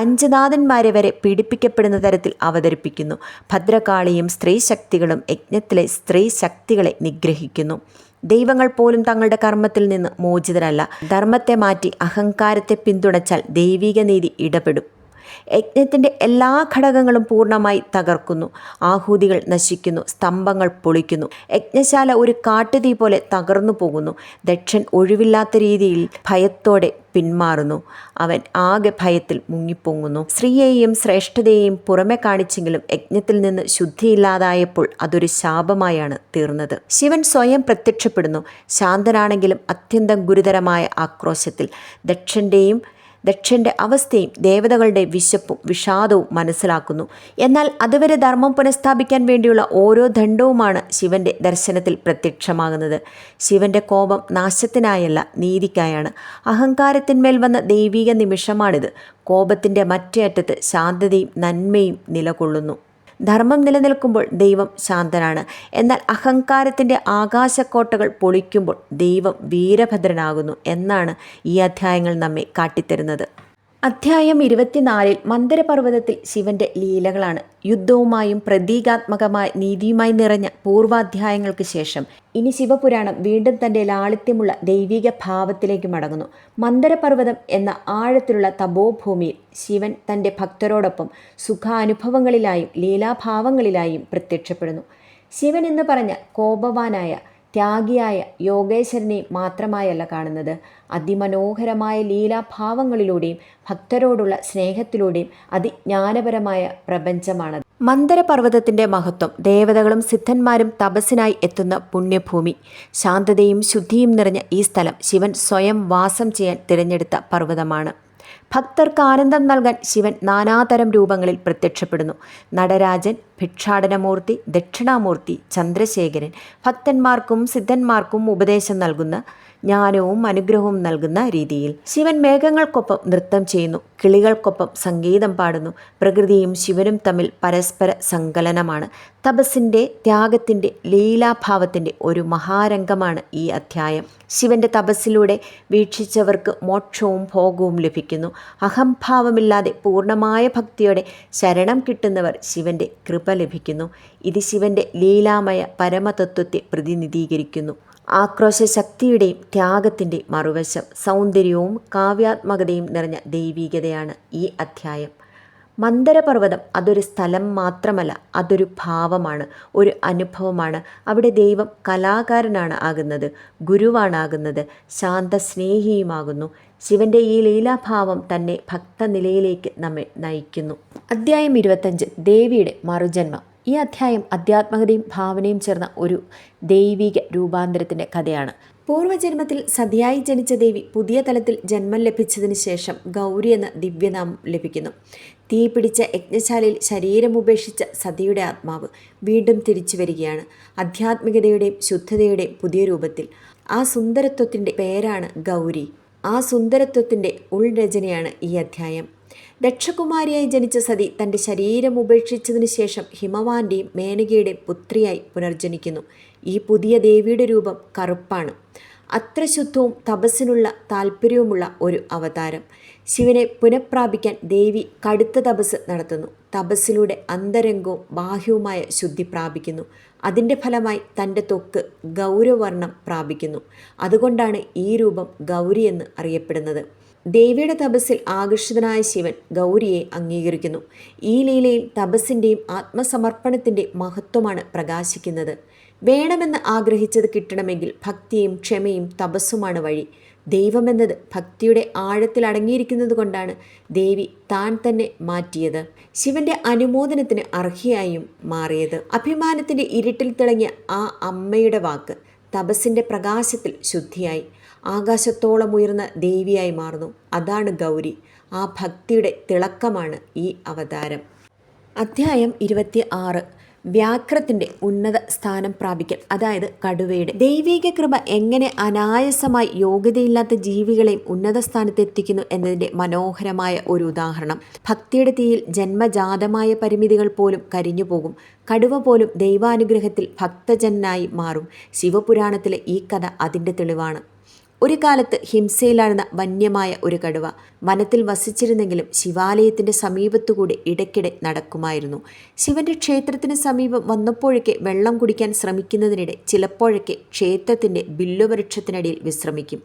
5 നാഥന്മാരെ വരെ പീഡിപ്പിക്കപ്പെടുന്ന തരത്തിൽ അവതരിപ്പിക്കുന്നു. ഭദ്രകാളിയും സ്ത്രീ ശക്തികളും യജ്ഞത്തിലെ സ്ത്രീ ശക്തികളെ നിഗ്രഹിക്കുന്നു. ദൈവങ്ങൾ പോലും തങ്ങളുടെ കർമ്മത്തിൽ നിന്ന് മോചിതരല്ല. ധർമ്മത്തെ മാറ്റി അഹങ്കാരത്തെ പിന്തുണച്ചാൽ ദൈവിക നീതി ഇടപെടും. യജ്ഞത്തിൻ്റെ എല്ലാ ഘടകങ്ങളും പൂർണ്ണമായി തകർക്കുന്നു. ആഹൂതികൾ നശിക്കുന്നു, സ്തംഭങ്ങൾ പൊളിക്കുന്നു. യജ്ഞശാല ഒരു കാട്ടുതീ പോലെ തകർന്നു പോകുന്നു. ദക്ഷൻ ഒഴിവില്ലാത്ത രീതിയിൽ ഭയത്തോടെ പിന്മാറുന്നു. അവൻ ആകെ ഭയത്തിൽ മുങ്ങിപ്പൊങ്ങുന്നു. സ്ത്രീയെയും ശ്രേഷ്ഠതയെയും പുറമെ കാണിച്ചെങ്കിലും യജ്ഞത്തിൽ നിന്ന് ശുദ്ധിയില്ലാതായപ്പോൾ അതൊരു ശാപമായാണ് തീർന്നത്. ശിവൻ സ്വയം പ്രത്യക്ഷപ്പെടുന്നു. ശാന്തനാണെങ്കിലും അത്യന്തം ഗുരുതരമായ ആക്രോശത്തിൽ. ദക്ഷൻ്റെ അവസ്ഥയും ദേവതകളുടെ വിശപ്പും വിഷാദവും മനസ്സിലാക്കുന്നു. എന്നാൽ അതുവരെ ധർമ്മം പുനഃസ്ഥാപിക്കാൻ വേണ്ടിയുള്ള ഓരോ ദണ്ഡവുമാണ് ശിവൻ്റെ ദർശനത്തിൽ പ്രത്യക്ഷമാകുന്നത്. ശിവൻ്റെ കോപം നാശത്തിനായല്ല, നീതിക്കായാണ്. അഹങ്കാരത്തിന്മേൽ വന്ന ദൈവിക നിമിഷമാണിത്. കോപത്തിൻ്റെ മറ്റേ അറ്റത്ത് ശാന്തതയും നന്മയും നിലകൊള്ളുന്നു. ധർമ്മം നിലനിൽക്കുമ്പോൾ ദൈവം ശാന്തനാണ്. എന്നാൽ അഹങ്കാരത്തിൻ്റെ ആകാശക്കോട്ടകൾ പൊളിക്കുമ്പോൾ ദൈവം വീരഭദ്രനാകുന്നു എന്നാണ് ഈ അധ്യായങ്ങൾ നമ്മെ കാട്ടിത്തരുന്നത്. അധ്യായം 24 മന്ദരപർവ്വതത്തിൽ ശിവൻ്റെ ലീലകളാണ്. യുദ്ധവുമായും പ്രതീകാത്മകമായ നീതിയുമായി നിറഞ്ഞ പൂർവാധ്യായങ്ങൾക്ക് ശേഷം ഇനി ശിവപുരാണം വീണ്ടും തൻ്റെ ലാളിത്യമുള്ള ദൈവിക ഭാവത്തിലേക്ക് മടങ്ങുന്നു. മന്ദരപർവ്വതം എന്ന ആഴത്തിലുള്ള തപോഭൂമിയിൽ ശിവൻ തൻ്റെ ഭക്തരോടൊപ്പം സുഖാനുഭവങ്ങളിലായും ലീലാഭാവങ്ങളിലായും പ്രത്യക്ഷപ്പെടുന്നു. ശിവൻ എന്ന് പറഞ്ഞ കോപവാനായ ത്യാഗിയായ യോഗേശ്വരനെയും മാത്രമായല്ല കാണുന്നത്, അതിമനോഹരമായ ലീലാഭാവങ്ങളിലൂടെയും ഭക്തരോടുള്ള സ്നേഹത്തിലൂടെയും അതിജ്ഞാനപരമായ പ്രപഞ്ചമാണത്. മന്ദരപർവ്വതത്തിൻ്റെ മഹത്വം. ദേവതകളും സിദ്ധന്മാരും തപസ്സിനായി എത്തുന്ന പുണ്യഭൂമി. ശാന്തതയും ശുദ്ധിയും നിറഞ്ഞ ഈ സ്ഥലം ശിവൻ സ്വയം വാസം ചെയ്യാൻ തിരഞ്ഞെടുത്ത പർവ്വതമാണ്. ഭക്തർക്ക് ആനന്ദം നൽകാൻ ശിവൻ നാനാതരം രൂപങ്ങളിൽ പ്രത്യക്ഷപ്പെടുന്നു. നടരാജൻ, ഭിക്ഷാടനമൂർത്തി, ദക്ഷിണാമൂർത്തി, ചന്ദ്രശേഖരൻ. ഭക്തന്മാർക്കും സിദ്ധന്മാർക്കും ഉപദേശം നൽകുന്ന, ജ്ഞാനവും അനുഗ്രഹവും നൽകുന്ന രീതിയിൽ. ശിവൻ മേഘങ്ങൾക്കൊപ്പം നൃത്തം ചെയ്യുന്നു, കിളികൾക്കൊപ്പം സംഗീതം പാടുന്നു. പ്രകൃതിയും ശിവനും തമ്മിൽ പരസ്പര സങ്കലനമാണ്. തപസ്സിൻ്റെ, ത്യാഗത്തിൻ്റെ, ലീലാഭാവത്തിൻ്റെ ഒരു മഹാരംഗമാണ് ഈ അധ്യായം. ശിവന്റെ തപസ്സിലൂടെ വീക്ഷിച്ചവർക്ക് മോക്ഷവും ഭോഗവും ലഭിക്കുന്നു. അഹംഭാവമില്ലാതെ പൂർണ്ണമായ ഭക്തിയോടെ ശരണം കിട്ടുന്നവർ ശിവന്റെ കൃപ ലഭിക്കുന്നു. ഇത് ശിവന്റെ ലീലാമയ പരമതത്വത്തെ പ്രതിനിധീകരിക്കുന്നു. ആക്രോശശക്തിയുടെയും ത്യാഗത്തിൻ്റെയും മറുവശം. സൗന്ദര്യവും കാവ്യാത്മകതയും നിറഞ്ഞ ദൈവികതയാണ് ഈ അധ്യായം. മന്ദരപർവ്വതം അതൊരു സ്ഥലം മാത്രമല്ല, അതൊരു ഭാവമാണ്, ഒരു അനുഭവമാണ്. അവിടെ ദൈവം കലാകാരനാണ് ആകുന്നത്, ഗുരുവാണാകുന്നത്, ശാന്തസ്നേഹിയുമാകുന്നു. ശിവന്റെ ഈ ലീലാഭാവം തന്നെ ഭക്തനിലയിലേക്ക് നമ്മെ നയിക്കുന്നു. അധ്യായം 25. ദേവിയുടെ മറുജന്മം. ഈ അധ്യായം അധ്യാത്മകതയും ഭാവനയും ചേർന്ന ഒരു ദൈവിക രൂപാന്തരത്തിൻ്റെ കഥയാണ്. പൂർവ്വജന്മത്തിൽ സതിയായി ജനിച്ച ദേവി പുതിയ തലത്തിൽ ജന്മം ലഭിച്ചതിന് ശേഷം ഗൗരി എന്ന ദിവ്യനാമം ലഭിക്കുന്നു. തീ പിടിച്ച യജ്ഞശാലയിൽ ശരീരം ഉപേക്ഷിച്ച സതിയുടെ ആത്മാവ് വീണ്ടും തിരിച്ചു വരികയാണ്, ആധ്യാത്മികതയുടെയും ശുദ്ധതയുടെയും പുതിയ രൂപത്തിൽ. ആ സുന്ദരത്വത്തിൻ്റെ പേരാണ് ഗൗരി. ആ സുന്ദരത്വത്തിൻ്റെ ഉൾരചനയാണ് ഈ അധ്യായം. ദക്ഷകുമാരിയായി ജനിച്ച സതി തൻ്റെ ശരീരം ഉപേക്ഷിച്ചതിന് ശേഷം ഹിമവാന്റെയും മേനകയുടെയും പുത്രിയായി പുനർജനിക്കുന്നു. ഈ പുതിയ ദേവിയുടെ രൂപം കറുപ്പാണ്. അത്ര ശുദ്ധവും തപസ്സിനുള്ള താല്പര്യവുമുള്ള ഒരു അവതാരം. ശിവനെ പുനഃപ്രാപിക്കാൻ ദേവി കടുത്ത തപസ് നടത്തുന്നു. തപസ്സിലൂടെ അന്തരംഗവും ബാഹ്യവുമായ ശുദ്ധി പ്രാപിക്കുന്നു. അതിൻ്റെ ഫലമായി തൻ്റെ ത്വക്ക് ഗൗരവർണ്ണം പ്രാപിക്കുന്നു. അതുകൊണ്ടാണ് ഈ രൂപം ഗൗരി എന്ന് അറിയപ്പെടുന്നത്. ദേവിയുടെ തപസ്സിൽ ആകർഷിതനായ ശിവൻ ഗൗരിയെ അംഗീകരിക്കുന്നു. ഈ ലീലയിൽ തപസ്സിൻ്റെയും ആത്മസമർപ്പണത്തിൻ്റെയും മഹത്വമാണ് പ്രകാശിക്കുന്നത്. വേണമെന്ന് ആഗ്രഹിച്ചത് കിട്ടണമെങ്കിൽ ഭക്തിയും ക്ഷമയും തപസ്സുമാണ് വഴി. ദൈവമെന്നത് ഭക്തിയുടെ ആഴത്തിൽ അടങ്ങിയിരിക്കുന്നത് കൊണ്ടാണ് ദേവി താൻ തന്നെ മാറ്റിയത്, ശിവന്റെ അനുമോദനത്തിന് അർഹയായും മാറിയത്. അഭിമാനത്തിൻ്റെ ഇരുട്ടിൽ തിളങ്ങിയ ആ അമ്മയുടെ വാക്ക് തപസ്സിൻ്റെ പ്രകാശത്തിൽ ശുദ്ധിയായി ആകാശത്തോളം ഉയർന്ന ദേവിയായി മാറുന്നു. അതാണ് ഗൗരി. ആ ഭക്തിയുടെ തിളക്കമാണ് ഈ അവതാരം. അധ്യായം 26. വ്യാഘ്രത്തിൻ്റെ ഉന്നത സ്ഥാനം പ്രാപിക്കൽ, അതായത് കടുവയുടെ. ദൈവിക കൃപ എങ്ങനെ അനായാസമായി യോഗ്യതയില്ലാത്ത ജീവികളെയും ഉന്നത സ്ഥാനത്തെത്തിക്കുന്നു എന്നതിൻ്റെ മനോഹരമായ ഒരു ഉദാഹരണം. ഭക്തിയുടെ തീയിൽ ജന്മജാതമായ പരിമിതികൾ പോലും കരിഞ്ഞുപോകും. കടുവ പോലും ദൈവാനുഗ്രഹത്തിൽ ഭക്തജനായി മാറും. ശിവപുരാണത്തിലെ ഈ കഥ അതിൻ്റെ തെളിവാണ്. ഒരു കാലത്ത് ഹിംസയിലായിരുന്ന വന്യമായ ഒരു കടുവ വനത്തിൽ വസിച്ചിരുന്നെങ്കിലും ശിവാലയത്തിൻ്റെ സമീപത്തുകൂടി ഇടയ്ക്കിടെ നടക്കുമായിരുന്നു. ശിവന്റെ ക്ഷേത്രത്തിന് സമീപം വന്നപ്പോഴൊക്കെ വെള്ളം കുടിക്കാൻ ശ്രമിക്കുന്നതിനിടെ ചിലപ്പോഴൊക്കെ ക്ഷേത്രത്തിൻ്റെ ബില്ലുവൃക്ഷത്തിനടിയിൽ വിശ്രമിക്കും.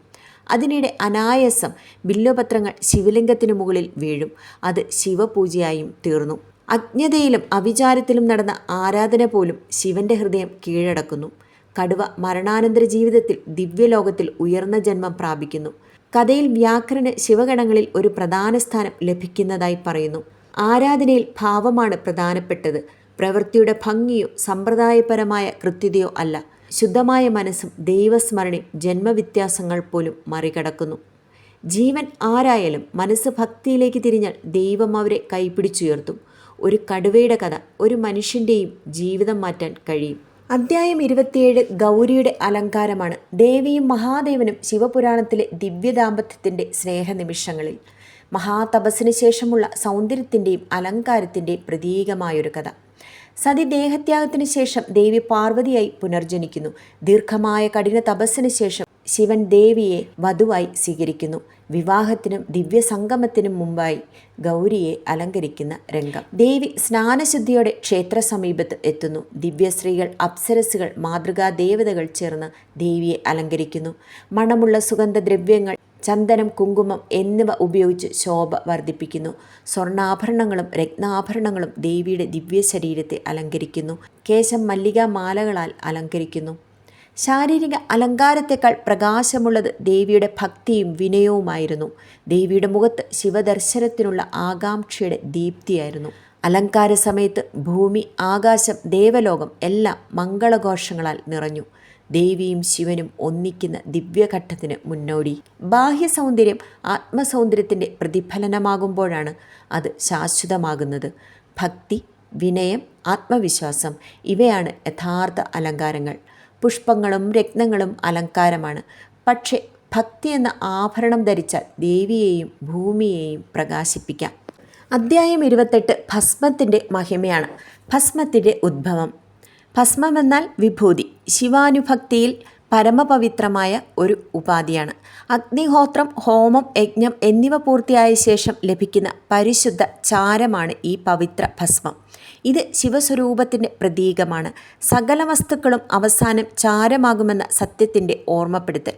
അതിനിടെ അനായാസം ബില്ലുപത്രങ്ങൾ ശിവലിംഗത്തിനു മുകളിൽ വീഴും. അത് ശിവപൂജയായും തീർന്നു. അജ്ഞതയിലും അവിചാരത്തിലും നടന്ന ആരാധന പോലും ശിവന്റെ ഹൃദയം കീഴടക്കുന്നു. കടുവ മരണാനന്തര ജീവിതത്തിൽ ദിവ്യലോകത്തിൽ ഉയർന്ന ജന്മം പ്രാപിക്കുന്നു. കഥയിൽ വ്യാഘ്രന് ശിവഗണങ്ങളിൽ ഒരു പ്രധാന സ്ഥാനം ലഭിക്കുന്നതായി പറയുന്നു. ആരാധനയിൽ ഭാവമാണ് പ്രധാനപ്പെട്ടത്. പ്രവൃത്തിയുടെ ഭംഗിയോ സമ്പ്രദായപരമായ കൃത്യതയോ അല്ല. ശുദ്ധമായ മനസ്സും ദൈവസ്മരണയും ജന്മവ്യത്യാസങ്ങൾ പോലും മറികടക്കുന്നു. ജീവൻ ആരായാലും മനസ്സ് ഭക്തിയിലേക്ക് തിരിഞ്ഞാൽ ദൈവം അവരെ കൈപിടിച്ചുയർത്തും. ഒരു കടുവയുടെ കഥ ഒരു മനുഷ്യൻ്റെയും ജീവിതം മാറ്റാൻ കഴിയും. അധ്യായം 27. ഗൗരിയുടെ അലങ്കാരമാണ്. ദേവിയും മഹാദേവനും ശിവപുരാണത്തിലെ ദിവ്യദാമ്പത്യത്തിൻ്റെ സ്നേഹനിമിഷങ്ങളിൽ. മഹാതപസ്സിന് ശേഷമുള്ള സൗന്ദര്യത്തിൻ്റെയും അലങ്കാരത്തിൻ്റെയും പ്രതീകമായൊരു കഥ. സതി ദേഹത്യാഗത്തിന് ശേഷം ദേവി പാർവതിയായി പുനർജനിക്കുന്നു. ദീർഘമായ കഠിന തപസ്സിന് ശേഷം ശിവൻ ദേവിയെ വധുവായി സ്വീകരിക്കുന്നു. വിവാഹത്തിനും ദിവ്യസംഗമത്തിനും മുമ്പായി ഗൗരിയെ അലങ്കരിക്കുന്ന രംഗം. ദേവി സ്നാനശുദ്ധിയോടെ ക്ഷേത്ര സമീപത്ത് എത്തുന്നു. ദിവ്യസ്ത്രീകൾ, അപ്സരസുകൾ, മാതൃകാ ദേവതകൾ ചേർന്ന് ദേവിയെ അലങ്കരിക്കുന്നു. മണമുള്ള സുഗന്ധദ്രവ്യങ്ങൾ, ചന്ദനം, കുങ്കുമം എന്നിവ ഉപയോഗിച്ച് ശോഭ വർദ്ധിപ്പിക്കുന്നു. സ്വർണ്ണാഭരണങ്ങളും രത്നാഭരണങ്ങളും ദേവിയുടെ ദിവ്യ ശരീരത്തെ അലങ്കരിക്കുന്നു. കേശം മല്ലികാ മാലകളാൽ അലങ്കരിക്കുന്നു. ശാരീരിക അലങ്കാരത്തെക്കാൾ പ്രകാശമുള്ളത് ദേവിയുടെ ഭക്തിയും വിനയവുമായിരുന്നു. ദേവിയുടെ മുഖത്ത് ശിവദർശനത്തിനുള്ള ആകാംക്ഷയുടെ ദീപ്തിയായിരുന്നു. അലങ്കാര സമയത്ത് ഭൂമി, ആകാശം, ദേവലോകം എല്ലാം മംഗളഘോഷങ്ങളാൽ നിറഞ്ഞു. ദേവിയും ശിവനും ഒന്നിക്കുന്ന ദിവ്യഘട്ടത്തിന് മുന്നോടി. ബാഹ്യ സൗന്ദര്യം ആത്മസൗന്ദര്യത്തിൻ്റെ പ്രതിഫലനമാകുമ്പോഴാണ് അത് ശാശ്വതമാകുന്നത്. ഭക്തി, വിനയം, ആത്മവിശ്വാസം ഇവയാണ് യഥാർത്ഥ അലങ്കാരങ്ങൾ. പുഷ്പങ്ങളും രത്നങ്ങളും അലങ്കാരമാണ്. പക്ഷേ ഭക്തി എന്ന ആഭരണം ധരിച്ചാൽ ദേവിയെയും ഭൂമിയെയും പ്രകാശിപ്പിക്കാം. അധ്യായം 28 ഭസ്മത്തിൻ്റെ മഹിമയാണ്. ഭസ്മത്തിൻ്റെ ഉദ്ഭവം. ഭസ്മമെന്നാൽ വിഭൂതി. ശിവാനുഭക്തിയിൽ പരമപവിത്രമായ ഒരു ഉപാധിയാണ്. അഗ്നിഹോത്രം, ഹോമം, യജ്ഞം എന്നിവ പൂർത്തിയായ ശേഷം ലഭിക്കുന്ന പരിശുദ്ധ ചാരമാണ് ഈ പവിത്ര ഭസ്മം. ഇത് ശിവസ്വരൂപത്തിൻ്റെ പ്രതീകമാണ്. സകല വസ്തുക്കളും അവസാനം ചാരമാകുമെന്ന സത്യത്തിൻ്റെ ഓർമ്മപ്പെടുത്തൽ.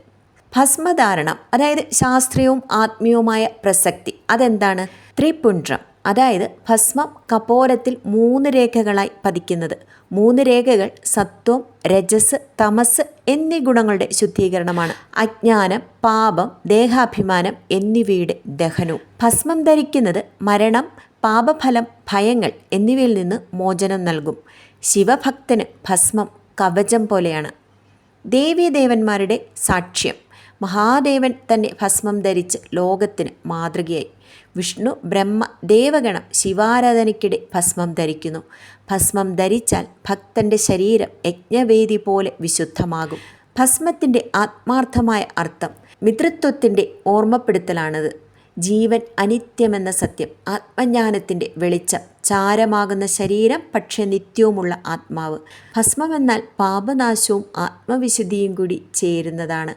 ഭസ്മധാരണം, അതായത് ശാസ്ത്രീയവും ആത്മീയവുമായ പ്രസക്തി. അതെന്താണ്? ത്രിപുണ്ഡ്രം, അതായത് ഭസ്മം കപോലത്തിൽ 3 രേഖകളായി പതിക്കുന്നത്. 3 രേഖകൾ സത്വം, രജസ്, തമസ് എന്നീ ഗുണങ്ങളുടെ ശുദ്ധീകരണമാണ്. അജ്ഞാനം, പാപം, ദേഹാഭിമാനം എന്നിവയുടെ ദഹനവും. ഭസ്മം ധരിക്കുന്നത് മരണം, പാപഫലം, ഭയങ്ങൾ എന്നിവയിൽ നിന്ന് മോചനം നൽകും. ശിവഭക്തന് ഭസ്മം കവചം പോലെയാണ്. ദേവീദേവന്മാരുടെ സാക്ഷ്യം. മഹാദേവൻ തന്നെ ഭസ്മം ധരിച്ച് ലോകത്തിന് മാതൃകയായി. വിഷ്ണു, ബ്രഹ്മ, ദേവഗണം ശിവാരാധനയ്ക്കിടെ ഭസ്മം ധരിക്കുന്നു. ഭസ്മം ധരിച്ചാൽ ഭക്തൻ്റെ ശരീരം യജ്ഞവേദി പോലെ വിശുദ്ധമാകും. ഭസ്മത്തിൻ്റെ ആത്മാർത്ഥമായ അർത്ഥം മിതൃത്വത്തിൻ്റെ ഓർമ്മപ്പെടുത്തലാണത്. ജീവൻ അനിത്യമെന്ന സത്യം, ആത്മജ്ഞാനത്തിൻ്റെ വെളിച്ചം, ചാരമാകുന്ന ശരീരം പക്ഷെ നിത്യവുമുള്ള ആത്മാവ്. ഭസ്മമെന്നാൽ പാപനാശവും ആത്മവിശുദ്ധിയും കൂടി ചേരുന്നതാണ്.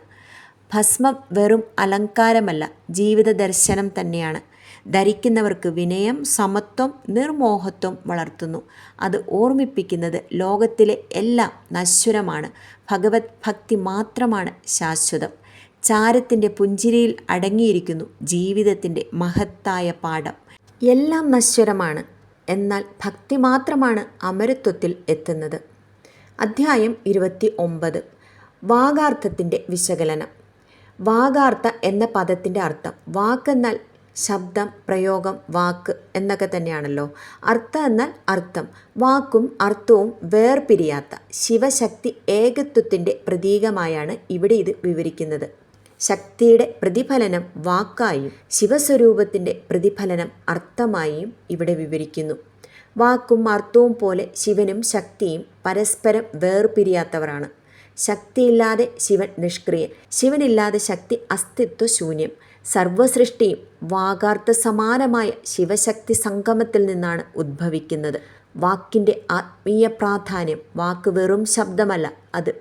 ഭസ്മം വെറും അലങ്കാരമല്ല, ജീവിത ദർശനം തന്നെയാണ്. ധരിക്കുന്നവർക്ക് വിനയം, സമത്വം, നിർമോഹത്വം വളർത്തുന്നു. അത് ഓർമ്മിപ്പിക്കുന്നത് ലോകത്തിലെ എല്ലാം നശ്വരമാണ്, ഭഗവത് ഭക്തി മാത്രമാണ് ശാശ്വതം. ചാരത്തിൻ്റെ പുഞ്ചിരിയിൽ അടങ്ങിയിരിക്കുന്നു ജീവിതത്തിൻ്റെ മഹത്തായ പാഠം. എല്ലാം നശ്വരമാണ്, എന്നാൽ ഭക്തി മാത്രമാണ് അമരത്വത്തിൽ എത്തുന്നത്. അധ്യായം 29 വാഗാർത്ഥത്തിൻ്റെ വിശകലനം. വാഗാർത്ഥ എന്ന പദത്തിൻ്റെ അർത്ഥം, വാക്കെന്നാൽ ശബ്ദം, പ്രയോഗം, വാക്ക് എന്നൊക്കെ തന്നെയാണല്ലോ. അർത്ഥ എന്നാൽ അർത്ഥം. വാക്കും അർത്ഥവും വേർപിരിയാത്ത ശിവശക്തി ഏകത്വത്തിൻ്റെ പ്രതീകമായാണ് ഇവിടെ ഇത് വിവരിക്കുന്നത്. ശക്തിയുടെ പ്രതിഫലനം വാക്കായും ശിവസ്വരൂപത്തിൻ്റെ പ്രതിഫലനം അർത്ഥമായും ഇവിടെ വിവരിക്കുന്നു. വാക്കും അർത്ഥവും പോലെ ശിവനും ശക്തിയും പരസ്പരം വേർപിരിയാത്തവരാണ്. ശക്തിയില്ലാതെ ശിവൻ നിഷ്ക്രിയൻ, ശിവനില്ലാതെ ശക്തി അസ്തിത്വശൂന്യം. സർവസൃഷ്ടിയും വാഗാർത്ഥ സമാനമായ ശിവശക്തി സംഗമത്തിൽ നിന്നാണ് ഉദ്ഭവിക്കുന്നത്. വാക്കിൻ്റെ ആത്മീയ പ്രാധാന്യം. വാക്ക് വെറും ശബ്ദമല്ല, അത്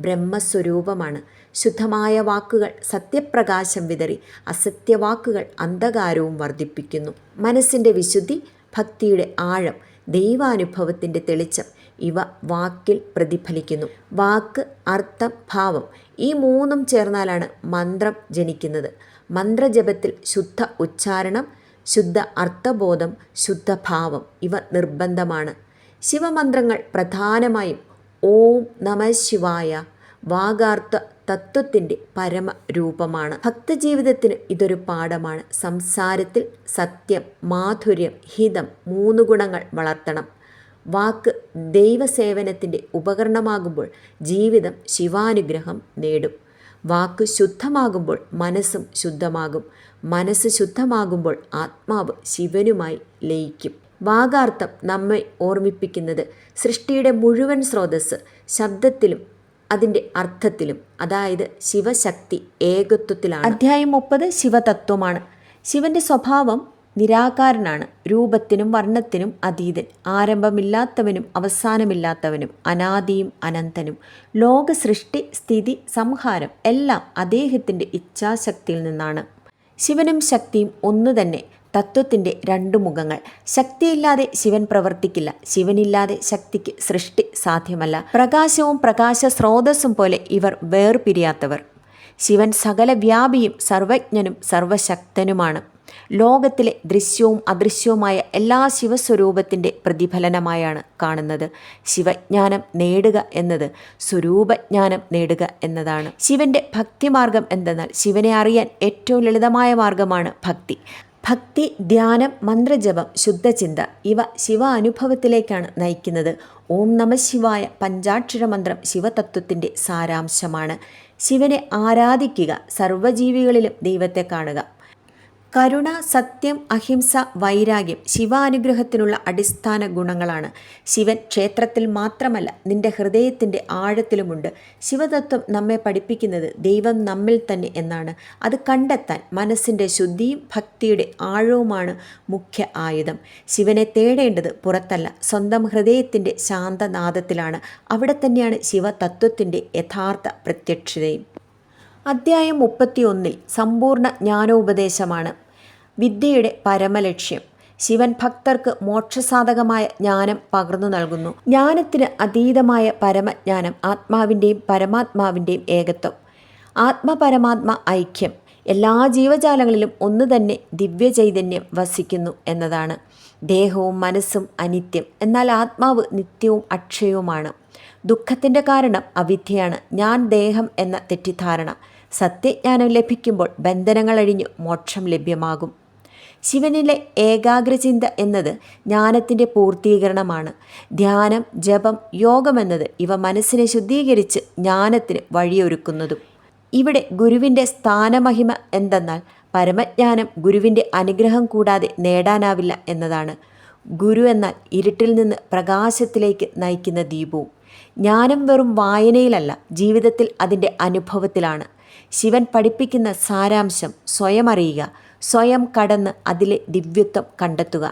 ബ്രഹ്മസ്വരൂപമാണ്. ശുദ്ധമായ വാക്കുകൾ സത്യപ്രകാശം വിതറി, അസത്യവാക്കുകൾ അന്ധകാരവും വർദ്ധിപ്പിക്കുന്നു. മനസ്സിൻ്റെ വിശുദ്ധി, ഭക്തിയുടെ ആഴം, ദൈവാനുഭവത്തിൻ്റെ തെളിച്ചം ഇവ വാക്കിൽ പ്രതിഫലിക്കുന്നു. വാക്ക്, അർത്ഥം, ഭാവം ഈ 3ഉം ചേർന്നാലാണ് മന്ത്രം ജനിക്കുന്നത്. മന്ത്രജപത്തിൽ ശുദ്ധ ഉച്ചാരണം, ശുദ്ധ അർത്ഥബോധം, ശുദ്ധഭാവം ഇവ നിർബന്ധമാണ്. ശിവമന്ത്രങ്ങൾ പ്രധാനമായും ഓം നമഃ ശിവായ വാഗാർത്ഥ തത്വത്തിൻ്റെ പരമരൂപമാണ്. ഭക്തജീവിതത്തിന് ഇതൊരു പാഠമാണ്. സംസാരത്തിൽ സത്യം, മാധുര്യം, ഹിതം 3 ഗുണങ്ങൾ വളർത്തണം. വാക്ക് ദൈവസേവനത്തിൻ്റെ ഉപകരണമാകുമ്പോൾ ജീവിതം ശിവാനുഗ്രഹം നേടും. വാക്ക് ശുദ്ധമാകുമ്പോൾ മനസ്സും ശുദ്ധമാകും. മനസ്സ് ശുദ്ധമാകുമ്പോൾ ആത്മാവ് ശിവനുമായി ലയിക്കും. വാഗാർത്ഥം നമ്മെ ഓർമ്മിപ്പിക്കുന്നത് സൃഷ്ടിയുടെ മുഴുവൻ സ്രോതസ്സ് ശബ്ദത്തിലും അതിൻ്റെ അർത്ഥത്തിലും, അതായത് ശിവശക്തി ഏകത്വത്തിലാണ്. അധ്യായം 30 ശിവതത്വമാണ്. ശിവൻ്റെ സ്വഭാവം നിരാകാരനാണ്. രൂപത്തിനും വർണ്ണത്തിനും അതീതൻ, ആരംഭമില്ലാത്തവനും അവസാനമില്ലാത്തവനും, അനാദിയും അനന്തനും. ലോക സൃഷ്ടി, സ്ഥിതി, സംഹാരം എല്ലാം അദ്ദേഹത്തിൻ്റെ ഇച്ഛാശക്തിയിൽ നിന്നാണ്. ശിവനും ശക്തിയും ഒന്നു തന്നെ, തത്വത്തിൻ്റെ 2 മുഖങ്ങൾ. ശക്തിയില്ലാതെ ശിവൻ പ്രവർത്തിക്കില്ല, ശിവനില്ലാതെ ശക്തിക്ക് സൃഷ്ടി സാധ്യമല്ല. പ്രകാശവും പ്രകാശ സ്രോതസ്സും പോലെ ഇവർ വേർപിരിയാത്തവർ. ശിവൻ സകല വ്യാപിയും സർവജ്ഞനും സർവശക്തനുമാണ്. ലോകത്തിലെ ദൃശ്യവും അദൃശ്യവുമായ എല്ലാ ശിവസ്വരൂപത്തിൻ്റെ പ്രതിഫലനമായാണ് കാണുന്നത്. ശിവജ്ഞാനം നേടുക എന്നത് സ്വരൂപജ്ഞാനം നേടുക എന്നതാണ്. ശിവൻ്റെ ഭക്തിമാർഗം എന്തെന്നാൽ ശിവനെ അറിയാൻ ഏറ്റവും ലളിതമായ മാർഗമാണ് ഭക്തി. ഭക്തി, ധ്യാനം, മന്ത്രജപം, ശുദ്ധചിന്ത ഇവ ശിവ അനുഭവത്തിലേക്കാണ് നയിക്കുന്നത്. ഓം നമഃ ശിവായ പഞ്ചാക്ഷര മന്ത്രം ശിവതത്വത്തിൻ്റെ സാരാംശമാണ്. ശിവനെ ആരാധിക്കുക, സർവ്വജീവികളിലും ദൈവത്തെ കാണുക. കരുണ, സത്യം, അഹിംസ, വൈരാഗ്യം ശിവാനുഗ്രഹത്തിനുള്ള അടിസ്ഥാന ഗുണങ്ങളാണ്. ശിവൻ ക്ഷേത്രത്തിൽ മാത്രമല്ല, നിന്റെ ഹൃദയത്തിൻ്റെ ആഴത്തിലുമുണ്ട്. ശിവതത്വം നമ്മെ പഠിപ്പിക്കുന്നത് ദൈവം നമ്മിൽ തന്നെ എന്നാണ്. അത് കണ്ടെത്താൻ മനസ്സിൻ്റെ ശുദ്ധിയും ഭക്തിയുടെ ആഴവുമാണ് മുഖ്യ ആയുധം. ശിവനെ തേടേണ്ടത് പുറത്തല്ല, സ്വന്തം ഹൃദയത്തിൻ്റെ ശാന്തനാദത്തിലാണ്. അവിടെ തന്നെയാണ് ശിവതത്വത്തിൻ്റെ യഥാർത്ഥ പ്രത്യക്ഷതയും. അധ്യായം 31 സമ്പൂർണ്ണ ജ്ഞാനോപദേശമാണ്. വിദ്യയുടെ പരമലക്ഷ്യം. ശിവൻ ഭക്തർക്ക് മോക്ഷസാധകമായ ജ്ഞാനം പകർന്നു നൽകുന്നു. ജ്ഞാനത്തിന് അതീതമായ പരമജ്ഞാനം, ആത്മാവിൻ്റെയും പരമാത്മാവിൻ്റെയും ഏകത്വം, ആത്മപരമാത്മ ഐക്യം. എല്ലാ ജീവജാലങ്ങളിലും ഒന്ന് തന്നെ ദിവ്യചൈതന്യം വസിക്കുന്നു എന്നതാണ്. ദേഹവും മനസ്സും അനിത്യം, എന്നാൽ ആത്മാവ് നിത്യവും അക്ഷയവുമാണ്. ദുഃഖത്തിൻ്റെ കാരണം അവിദ്യയാണ്, ഞാൻ ദേഹം എന്ന തെറ്റിദ്ധാരണ. സത്യജ്ഞാനം ലഭിക്കുമ്പോൾ ബന്ധനങ്ങൾ അഴിഞ്ഞ് മോക്ഷം ലഭ്യമാകും. ശിവനിലെ ഏകാഗ്രചിന്ത എന്നത് ജ്ഞാനത്തിൻ്റെ പൂർത്തീകരണമാണ്. ധ്യാനം, ജപം, യോഗം എന്നത് ഇവ മനസ്സിനെ ശുദ്ധീകരിച്ച് ജ്ഞാനത്തിന് വഴിയൊരുക്കുന്നതും. ഇവിടെ ഗുരുവിൻ്റെ സ്ഥാനമഹിമ എന്തെന്നാൽ പരമജ്ഞാനം ഗുരുവിൻ്റെ അനുഗ്രഹം കൂടാതെ നേടാനാവില്ല എന്നതാണ്. ഗുരു എന്നാൽ ഇരുട്ടിൽ നിന്ന് പ്രകാശത്തിലേക്ക് നയിക്കുന്ന ദീപവും. ജ്ഞാനം വെറും വായനയിലല്ല, ജീവിതത്തിൽ അതിൻ്റെ അനുഭവത്തിലാണ്. ശിവൻ പഠിപ്പിക്കുന്ന സാരാംശം സ്വയം അറിയുക, സ്വയം കടന്ന് അതിലെ ദിവ്യത്വം കണ്ടെത്തുക.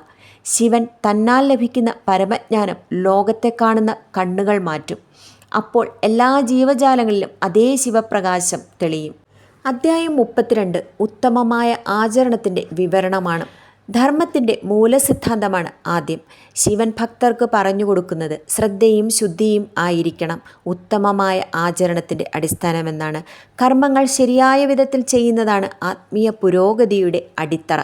ശിവൻ തന്നാൽ ലഭിക്കുന്ന പരമജ്ഞാനം ലോകത്തെ കാണുന്ന കണ്ണുകൾ മാറ്റും. അപ്പോൾ എല്ലാ ജീവജാലങ്ങളിലും അതേ ശിവപ്രകാശം തെളിയും. അധ്യായം 32 ഉത്തമമായ ആചരണത്തിൻ്റെ വിവരണമാണ്. ധർമ്മത്തിൻ്റെ മൂലസിദ്ധാന്തമാണ് ആദ്യം. ശിവൻ ഭക്തർക്ക് പറഞ്ഞു കൊടുക്കുന്നത് ശ്രദ്ധയും ശുദ്ധിയും ആയിരിക്കണം ഉത്തമമായ ആചരണത്തിൻ്റെ അടിസ്ഥാനമെന്നാണ്. കർമ്മങ്ങൾ ശരിയായ വിധത്തിൽ ചെയ്യുന്നതാണ് ആത്മീയ പുരോഗതിയുടെ അടിത്തറ.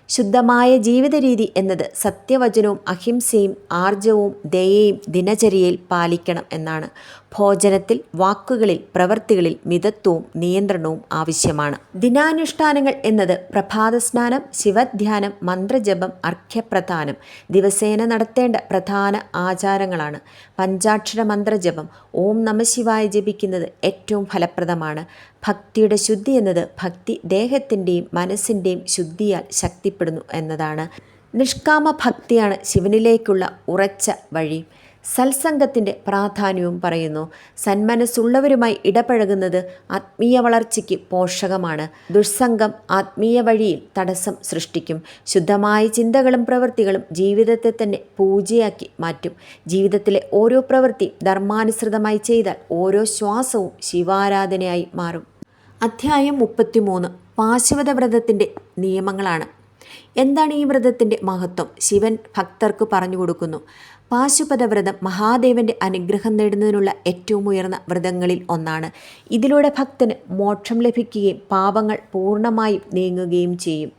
ശുദ്ധമായ ജീവിത രീതി എന്നത് സത്യവചനവും അഹിംസയും ആർജവവും ദയയും ദിനചര്യയിൽ പാലിക്കണം എന്നാണ്. ഭോജനത്തിൽ, വാക്കുകളിൽ, പ്രവൃത്തികളിൽ മിതത്വവും നിയന്ത്രണവും ആവശ്യമാണ്. ദിനാനുഷ്ഠാനങ്ങൾ എന്നത് പ്രഭാതസ്നാനം, ശിവധ്യാനം, മന്ത്രജപം, അർഘ്യപ്രദാനം ദിവസേന നടത്തേണ്ട പ്രധാന ആചാരങ്ങളാണ്. പഞ്ചാക്ഷര മന്ത്രജപം ഓം നമഃ ശിവായ ജപിക്കുന്നത് ഏറ്റവും ഫലപ്രദമാണ്. ഭക്തിയുടെ ശുദ്ധി എന്നത് ഭക്തി ദേഹത്തിൻ്റെയും മനസ്സിൻ്റെയും ശുദ്ധിയാൽ ശക്തിപ്പെടുന്നു എന്നതാണ്. നിഷ്കാമ ഭക്തിയാണ് ശിവനിലേക്കുള്ള ഉറച്ച വഴി. സത്സംഗത്തിൻ്റെ പ്രാധാന്യവും പറയുന്നു. സന്മനസ്സുള്ളവരുമായി ഇടപഴകുന്നത് ആത്മീയ വളർച്ചയ്ക്ക് പോഷകമാണ്. ദുസ്സംഗം ആത്മീയ വഴിയിൽ തടസ്സം സൃഷ്ടിക്കും. ശുദ്ധമായ ചിന്തകളും പ്രവൃത്തികളും ജീവിതത്തെ തന്നെ പൂജയാക്കി മാറ്റും. ജീവിതത്തിലെ ഓരോ പ്രവൃത്തിയും ധർമാനുസൃതമായി ചെയ്താൽ ഓരോ ശ്വാസവും ശിവാരാധനയായി മാറും. അധ്യായം 33 പാശുപത വ്രതത്തിൻ്റെ നിയമങ്ങളാണ്. എന്താണ് ഈ വ്രതത്തിൻ്റെ മഹത്വം? ശിവൻ ഭക്തർക്ക് പറഞ്ഞു കൊടുക്കുന്നു. പാശുപത വ്രതം മഹാദേവൻ്റെ അനുഗ്രഹം നേടുന്നതിനുള്ള ഏറ്റവും ഉയർന്ന വ്രതങ്ങളിൽ ഒന്നാണ്. ഇതിലൂടെ ഭക്തന് മോക്ഷം ലഭിക്കുകയും പാപങ്ങൾ പൂർണ്ണമായും നീങ്ങുകയും ചെയ്യും.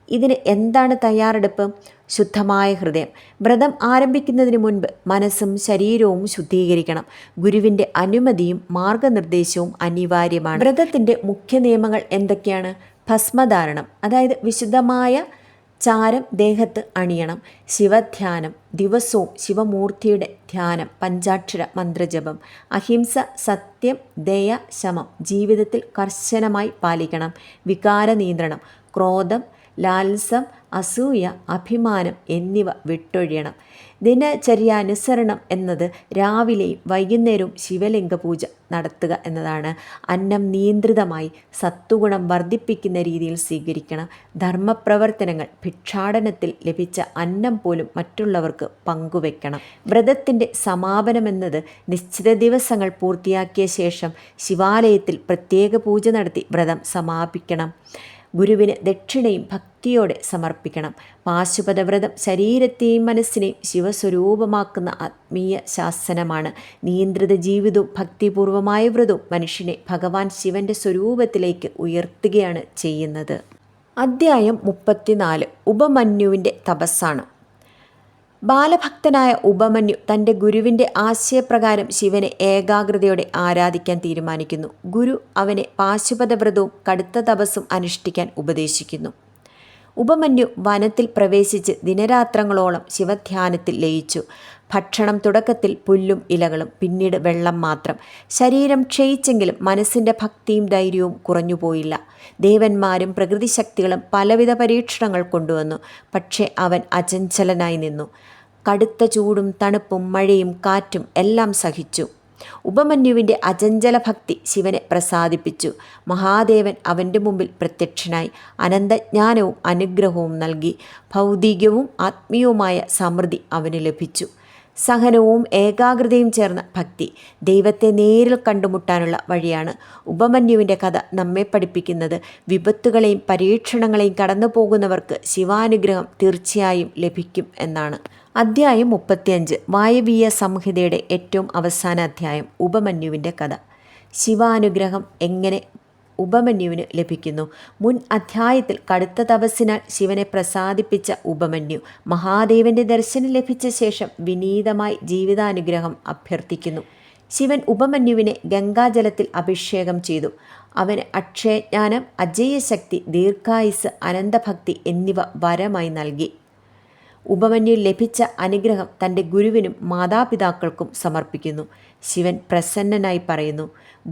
ഇതിന് എന്താണ് തയ്യാറെടുപ്പ്? ശുദ്ധമായ ഹൃദയം. വ്രതം ആരംഭിക്കുന്നതിന് മുൻപ് മനസ്സും ശരീരവും ശുദ്ധീകരിക്കണം. ഗുരുവിൻ്റെ അനുമതിയും മാർഗനിർദ്ദേശവും അനിവാര്യമാണ്. വ്രതത്തിൻ്റെ മുഖ്യ നിയമങ്ങൾ എന്തൊക്കെയാണ്? ഭസ്മധാരണം, അതായത് വിശുദ്ധമായ ചാരം ദേഹത്ത് അണിയണം. ശിവധ്യാനം, ദിവസവും ശിവമൂർത്തിയുടെ ധ്യാനം, പഞ്ചാക്ഷര മന്ത്രജപം. അഹിംസ, സത്യം, ദയ, ശമം ജീവിതത്തിൽ കർശനമായി പാലിക്കണം. വികാര നിയന്ത്രണം, ക്രോധം, ലാൽസം, അസൂയ, അഭിമാനം എന്നിവ വിട്ടൊഴിയണം. ദിനചര്യാനുസരണം എന്നത് രാവിലെയും വൈകുന്നേരവും ശിവലിംഗ പൂജ നടത്തുക എന്നതാണ്. അന്നം നിയന്ത്രിതമായി സത്വഗുണം വർദ്ധിപ്പിക്കുന്ന രീതിയിൽ സ്വീകരിക്കണം. ധർമ്മപ്രവർത്തനങ്ങൾ, ഭിക്ഷാടനത്തിൽ ലഭിച്ച അന്നം പോലും മറ്റുള്ളവർക്ക് പങ്കുവെക്കണം. വ്രതത്തിൻ്റെ സമാപനമെന്നത് നിശ്ചിത ദിവസങ്ങൾ പൂർത്തിയാക്കിയ ശേഷം ശിവാലയത്തിൽ പ്രത്യേക പൂജ നടത്തി വ്രതം സമാപിക്കണം. ഗുരുവിന് ദക്ഷിണയും ഭക്തിയോടെ സമർപ്പിക്കണം. പാശുപത വ്രതം ശരീരത്തെയും മനസ്സിനെയും ശിവസ്വരൂപമാക്കുന്ന ആത്മീയ ശാസനമാണ്. നിയന്ത്രിത ജീവിതവും ഭക്തിപൂർവമായ വ്രതവും മനുഷ്യനെ ഭഗവാൻ ശിവൻ്റെ സ്വരൂപത്തിലേക്ക് ഉയർത്തുകയാണ് ചെയ്യുന്നത്. അദ്ധ്യായം 34 ഉപമന്യുവിൻ്റെ തപസ്സാണ്. ബാലഭക്തനായ ഉപമന്യു തൻ്റെ ഗുരുവിൻ്റെ ആശയപ്രകാരം ശിവനെ ഏകാഗ്രതയോടെ ആരാധിക്കാൻ തീരുമാനിക്കുന്നു. ഗുരു അവനെ പാശുപതവ്രതവും കടുത്ത തപസ്സും അനുഷ്ഠിക്കാൻ ഉപദേശിക്കുന്നു. ഉപമന്യു വനത്തിൽ പ്രവേശിച്ച് ദിനരാത്രങ്ങളോളം ശിവധ്യാനത്തിൽ ലയിച്ചു. ഭക്ഷണം തുടക്കത്തിൽ പുല്ലും ഇലകളും, പിന്നീട് വെള്ളം മാത്രം. ശരീരം ക്ഷയിച്ചെങ്കിലും മനസ്സിൻ്റെ ഭക്തിയും ധൈര്യവും കുറഞ്ഞുപോയില്ല. ദേവന്മാരും പ്രകൃതിശക്തികളും പലവിധ പരീക്ഷണങ്ങൾ കൊണ്ടുവന്നു. പക്ഷേ അവൻ അചഞ്ചലനായി നിന്നു. കടുത്ത ചൂടും തണുപ്പും മഴയും കാറ്റും എല്ലാം സഹിച്ചു. ഉപമന്യുവിൻ്റെ അചഞ്ചല ഭക്തി ശിവനെ പ്രസാദിപ്പിച്ചു. മഹാദേവൻ അവൻ്റെ മുമ്പിൽ പ്രത്യക്ഷനായി അനന്തജ്ഞാനവും അനുഗ്രഹവും നൽകി. ഭൗതികവും ആത്മീയവുമായ സമൃദ്ധി അവന് ലഭിച്ചു. സഹനവും ഏകാഗ്രതയും ചേർന്ന ഭക്തി ദൈവത്തെ നേരിൽ കണ്ടുമുട്ടാനുള്ള വഴിയാണ്. ഉപമന്യുവിൻ്റെ കഥ നമ്മെ പഠിപ്പിക്കുന്നത് വിപത്തുകളെയും പരീക്ഷണങ്ങളെയും കടന്നു പോകുന്നവർക്ക് ശിവാനുഗ്രഹം തീർച്ചയായും ലഭിക്കും എന്നാണ്. അദ്ധ്യായം 35 വായവീയ സംഹിതയുടെ ഏറ്റവും അവസാന അധ്യായം. ഉപമന്യുവിൻ്റെ കഥ. ശിവാനുഗ്രഹം എങ്ങനെ ഉപമന്യുവിന് ലഭിക്കുന്നു? മുൻ അധ്യായത്തിൽ കടുത്ത തപസ്സിനാൽ ശിവനെ പ്രസാദിപ്പിച്ച ഉപമന്യു മഹാദേവന്റെ ദർശനം ലഭിച്ച ശേഷം വിനീതമായി ജീവിതാനുഗ്രഹം അഭ്യർത്ഥിക്കുന്നു. ശിവൻ ഉപമന്യുവിനെ ഗംഗാജലത്തിൽ അഭിഷേകം ചെയ്തു. അവന് അക്ഷയജ്ഞാനം, അജയ്യശക്തി, ദീർഘായുസ്, അനന്തഭക്തി എന്നിവ വരമായി നൽകി. ഉപമന്യു ലഭിച്ച അനുഗ്രഹം തൻ്റെ ഗുരുവിനും മാതാപിതാക്കൾക്കും സമർപ്പിക്കുന്നു. ശിവൻ പ്രസന്നനായി പറയുന്നു,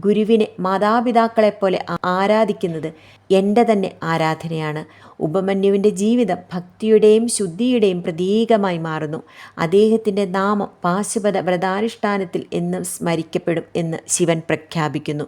ഗുരുവിനെ മാതാപിതാക്കളെപ്പോലെ ആരാധിക്കുന്നത് എൻ്റെ തന്നെ ആരാധനയാണ്. ഉപമന്യുവിൻ്റെ ജീവിതം ഭക്തിയുടെയും ശുദ്ധിയുടെയും പ്രതീകമായി മാറുന്നു. അദ്ദേഹത്തിൻ്റെ നാമം പാശുപത വ്രതാനുഷ്ഠാനത്തിൽ എന്നും സ്മരിക്കപ്പെടും എന്ന് ശിവൻ പ്രഖ്യാപിക്കുന്നു.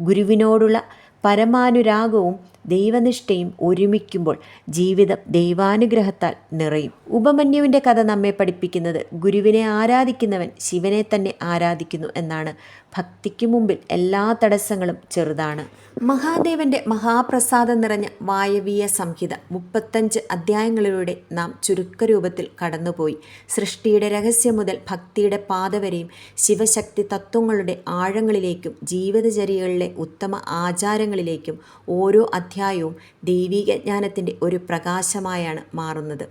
ഗുരുവിനോടുള്ള പരമാനുരാഗവും ദൈവനിഷ്ഠയും ഒരുമിക്കുമ്പോൾ ജീവിതം ദൈവാനുഗ്രഹത്താൽ നിറയും. ഉപമന്യുവിൻ്റെ കഥ നമ്മെ പഠിപ്പിക്കുന്നത് ഗുരുവിനെ ആരാധിക്കുന്നവൻ ശിവനെ തന്നെ ആരാധിക്കുന്നു എന്നാണ്. ഭക്തിക്ക് മുമ്പിൽ എല്ലാ തടസ്സങ്ങളും ചെറുതാണ്. മഹാദേവന്റെ മഹാപ്രസാദം നിറഞ്ഞ വായവീയ സംഹിത 35 അധ്യായങ്ങളിലൂടെ നാം ചുരുക്കരൂപത്തിൽ കടന്നുപോയി. സൃഷ്ടിയുടെ രഹസ്യം മുതൽ ഭക്തിയുടെ പാത വരെയും ശിവശക്തി തത്വങ്ങളുടെ ആഴങ്ങളിലേക്കും ജീവിതചര്യകളിലെ ഉത്തമ ആചാരങ്ങളിലേക്കും ഓരോ അധ്യായവും ദൈവിക ജ്ഞാനത്തിൻ്റെ ഒരു പ്രകാശമായാണ് മാറുന്നത്.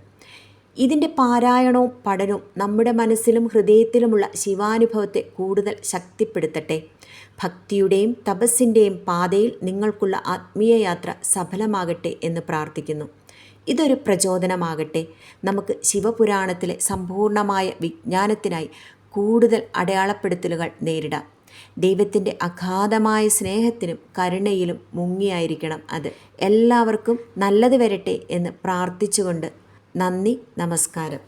ഇതിൻ്റെ പാരായണവും പഠനവും നമ്മുടെ മനസ്സിലും ഹൃദയത്തിലുമുള്ള ശിവാനുഭവത്തെ കൂടുതൽ ശക്തിപ്പെടുത്തട്ടെ. ഭക്തിയുടെയും തപസ്സിൻ്റെയും പാതയിൽ നിങ്ങൾക്കുള്ള ആത്മീയ യാത്ര സഫലമാകട്ടെ എന്ന് പ്രാർത്ഥിക്കുന്നു. ഇതൊരു പ്രചോദനമാകട്ടെ. നമുക്ക് ശിവപുരാണത്തിലെ സമ്പൂർണമായ വിജ്ഞാനത്തിനായി കൂടുതൽ അടയാളപ്പെടുത്തലുകൾ നേരിടാം. ദൈവത്തിൻ്റെ അഗാധമായ സ്നേഹത്തിനും കരുണയിലും മുങ്ങിയായിരിക്കണം അത്. എല്ലാവർക്കും നല്ലത് വരട്ടെ എന്ന് പ്രാർത്ഥിച്ചുകൊണ്ട് നന്ദി, നമസ്കാരം.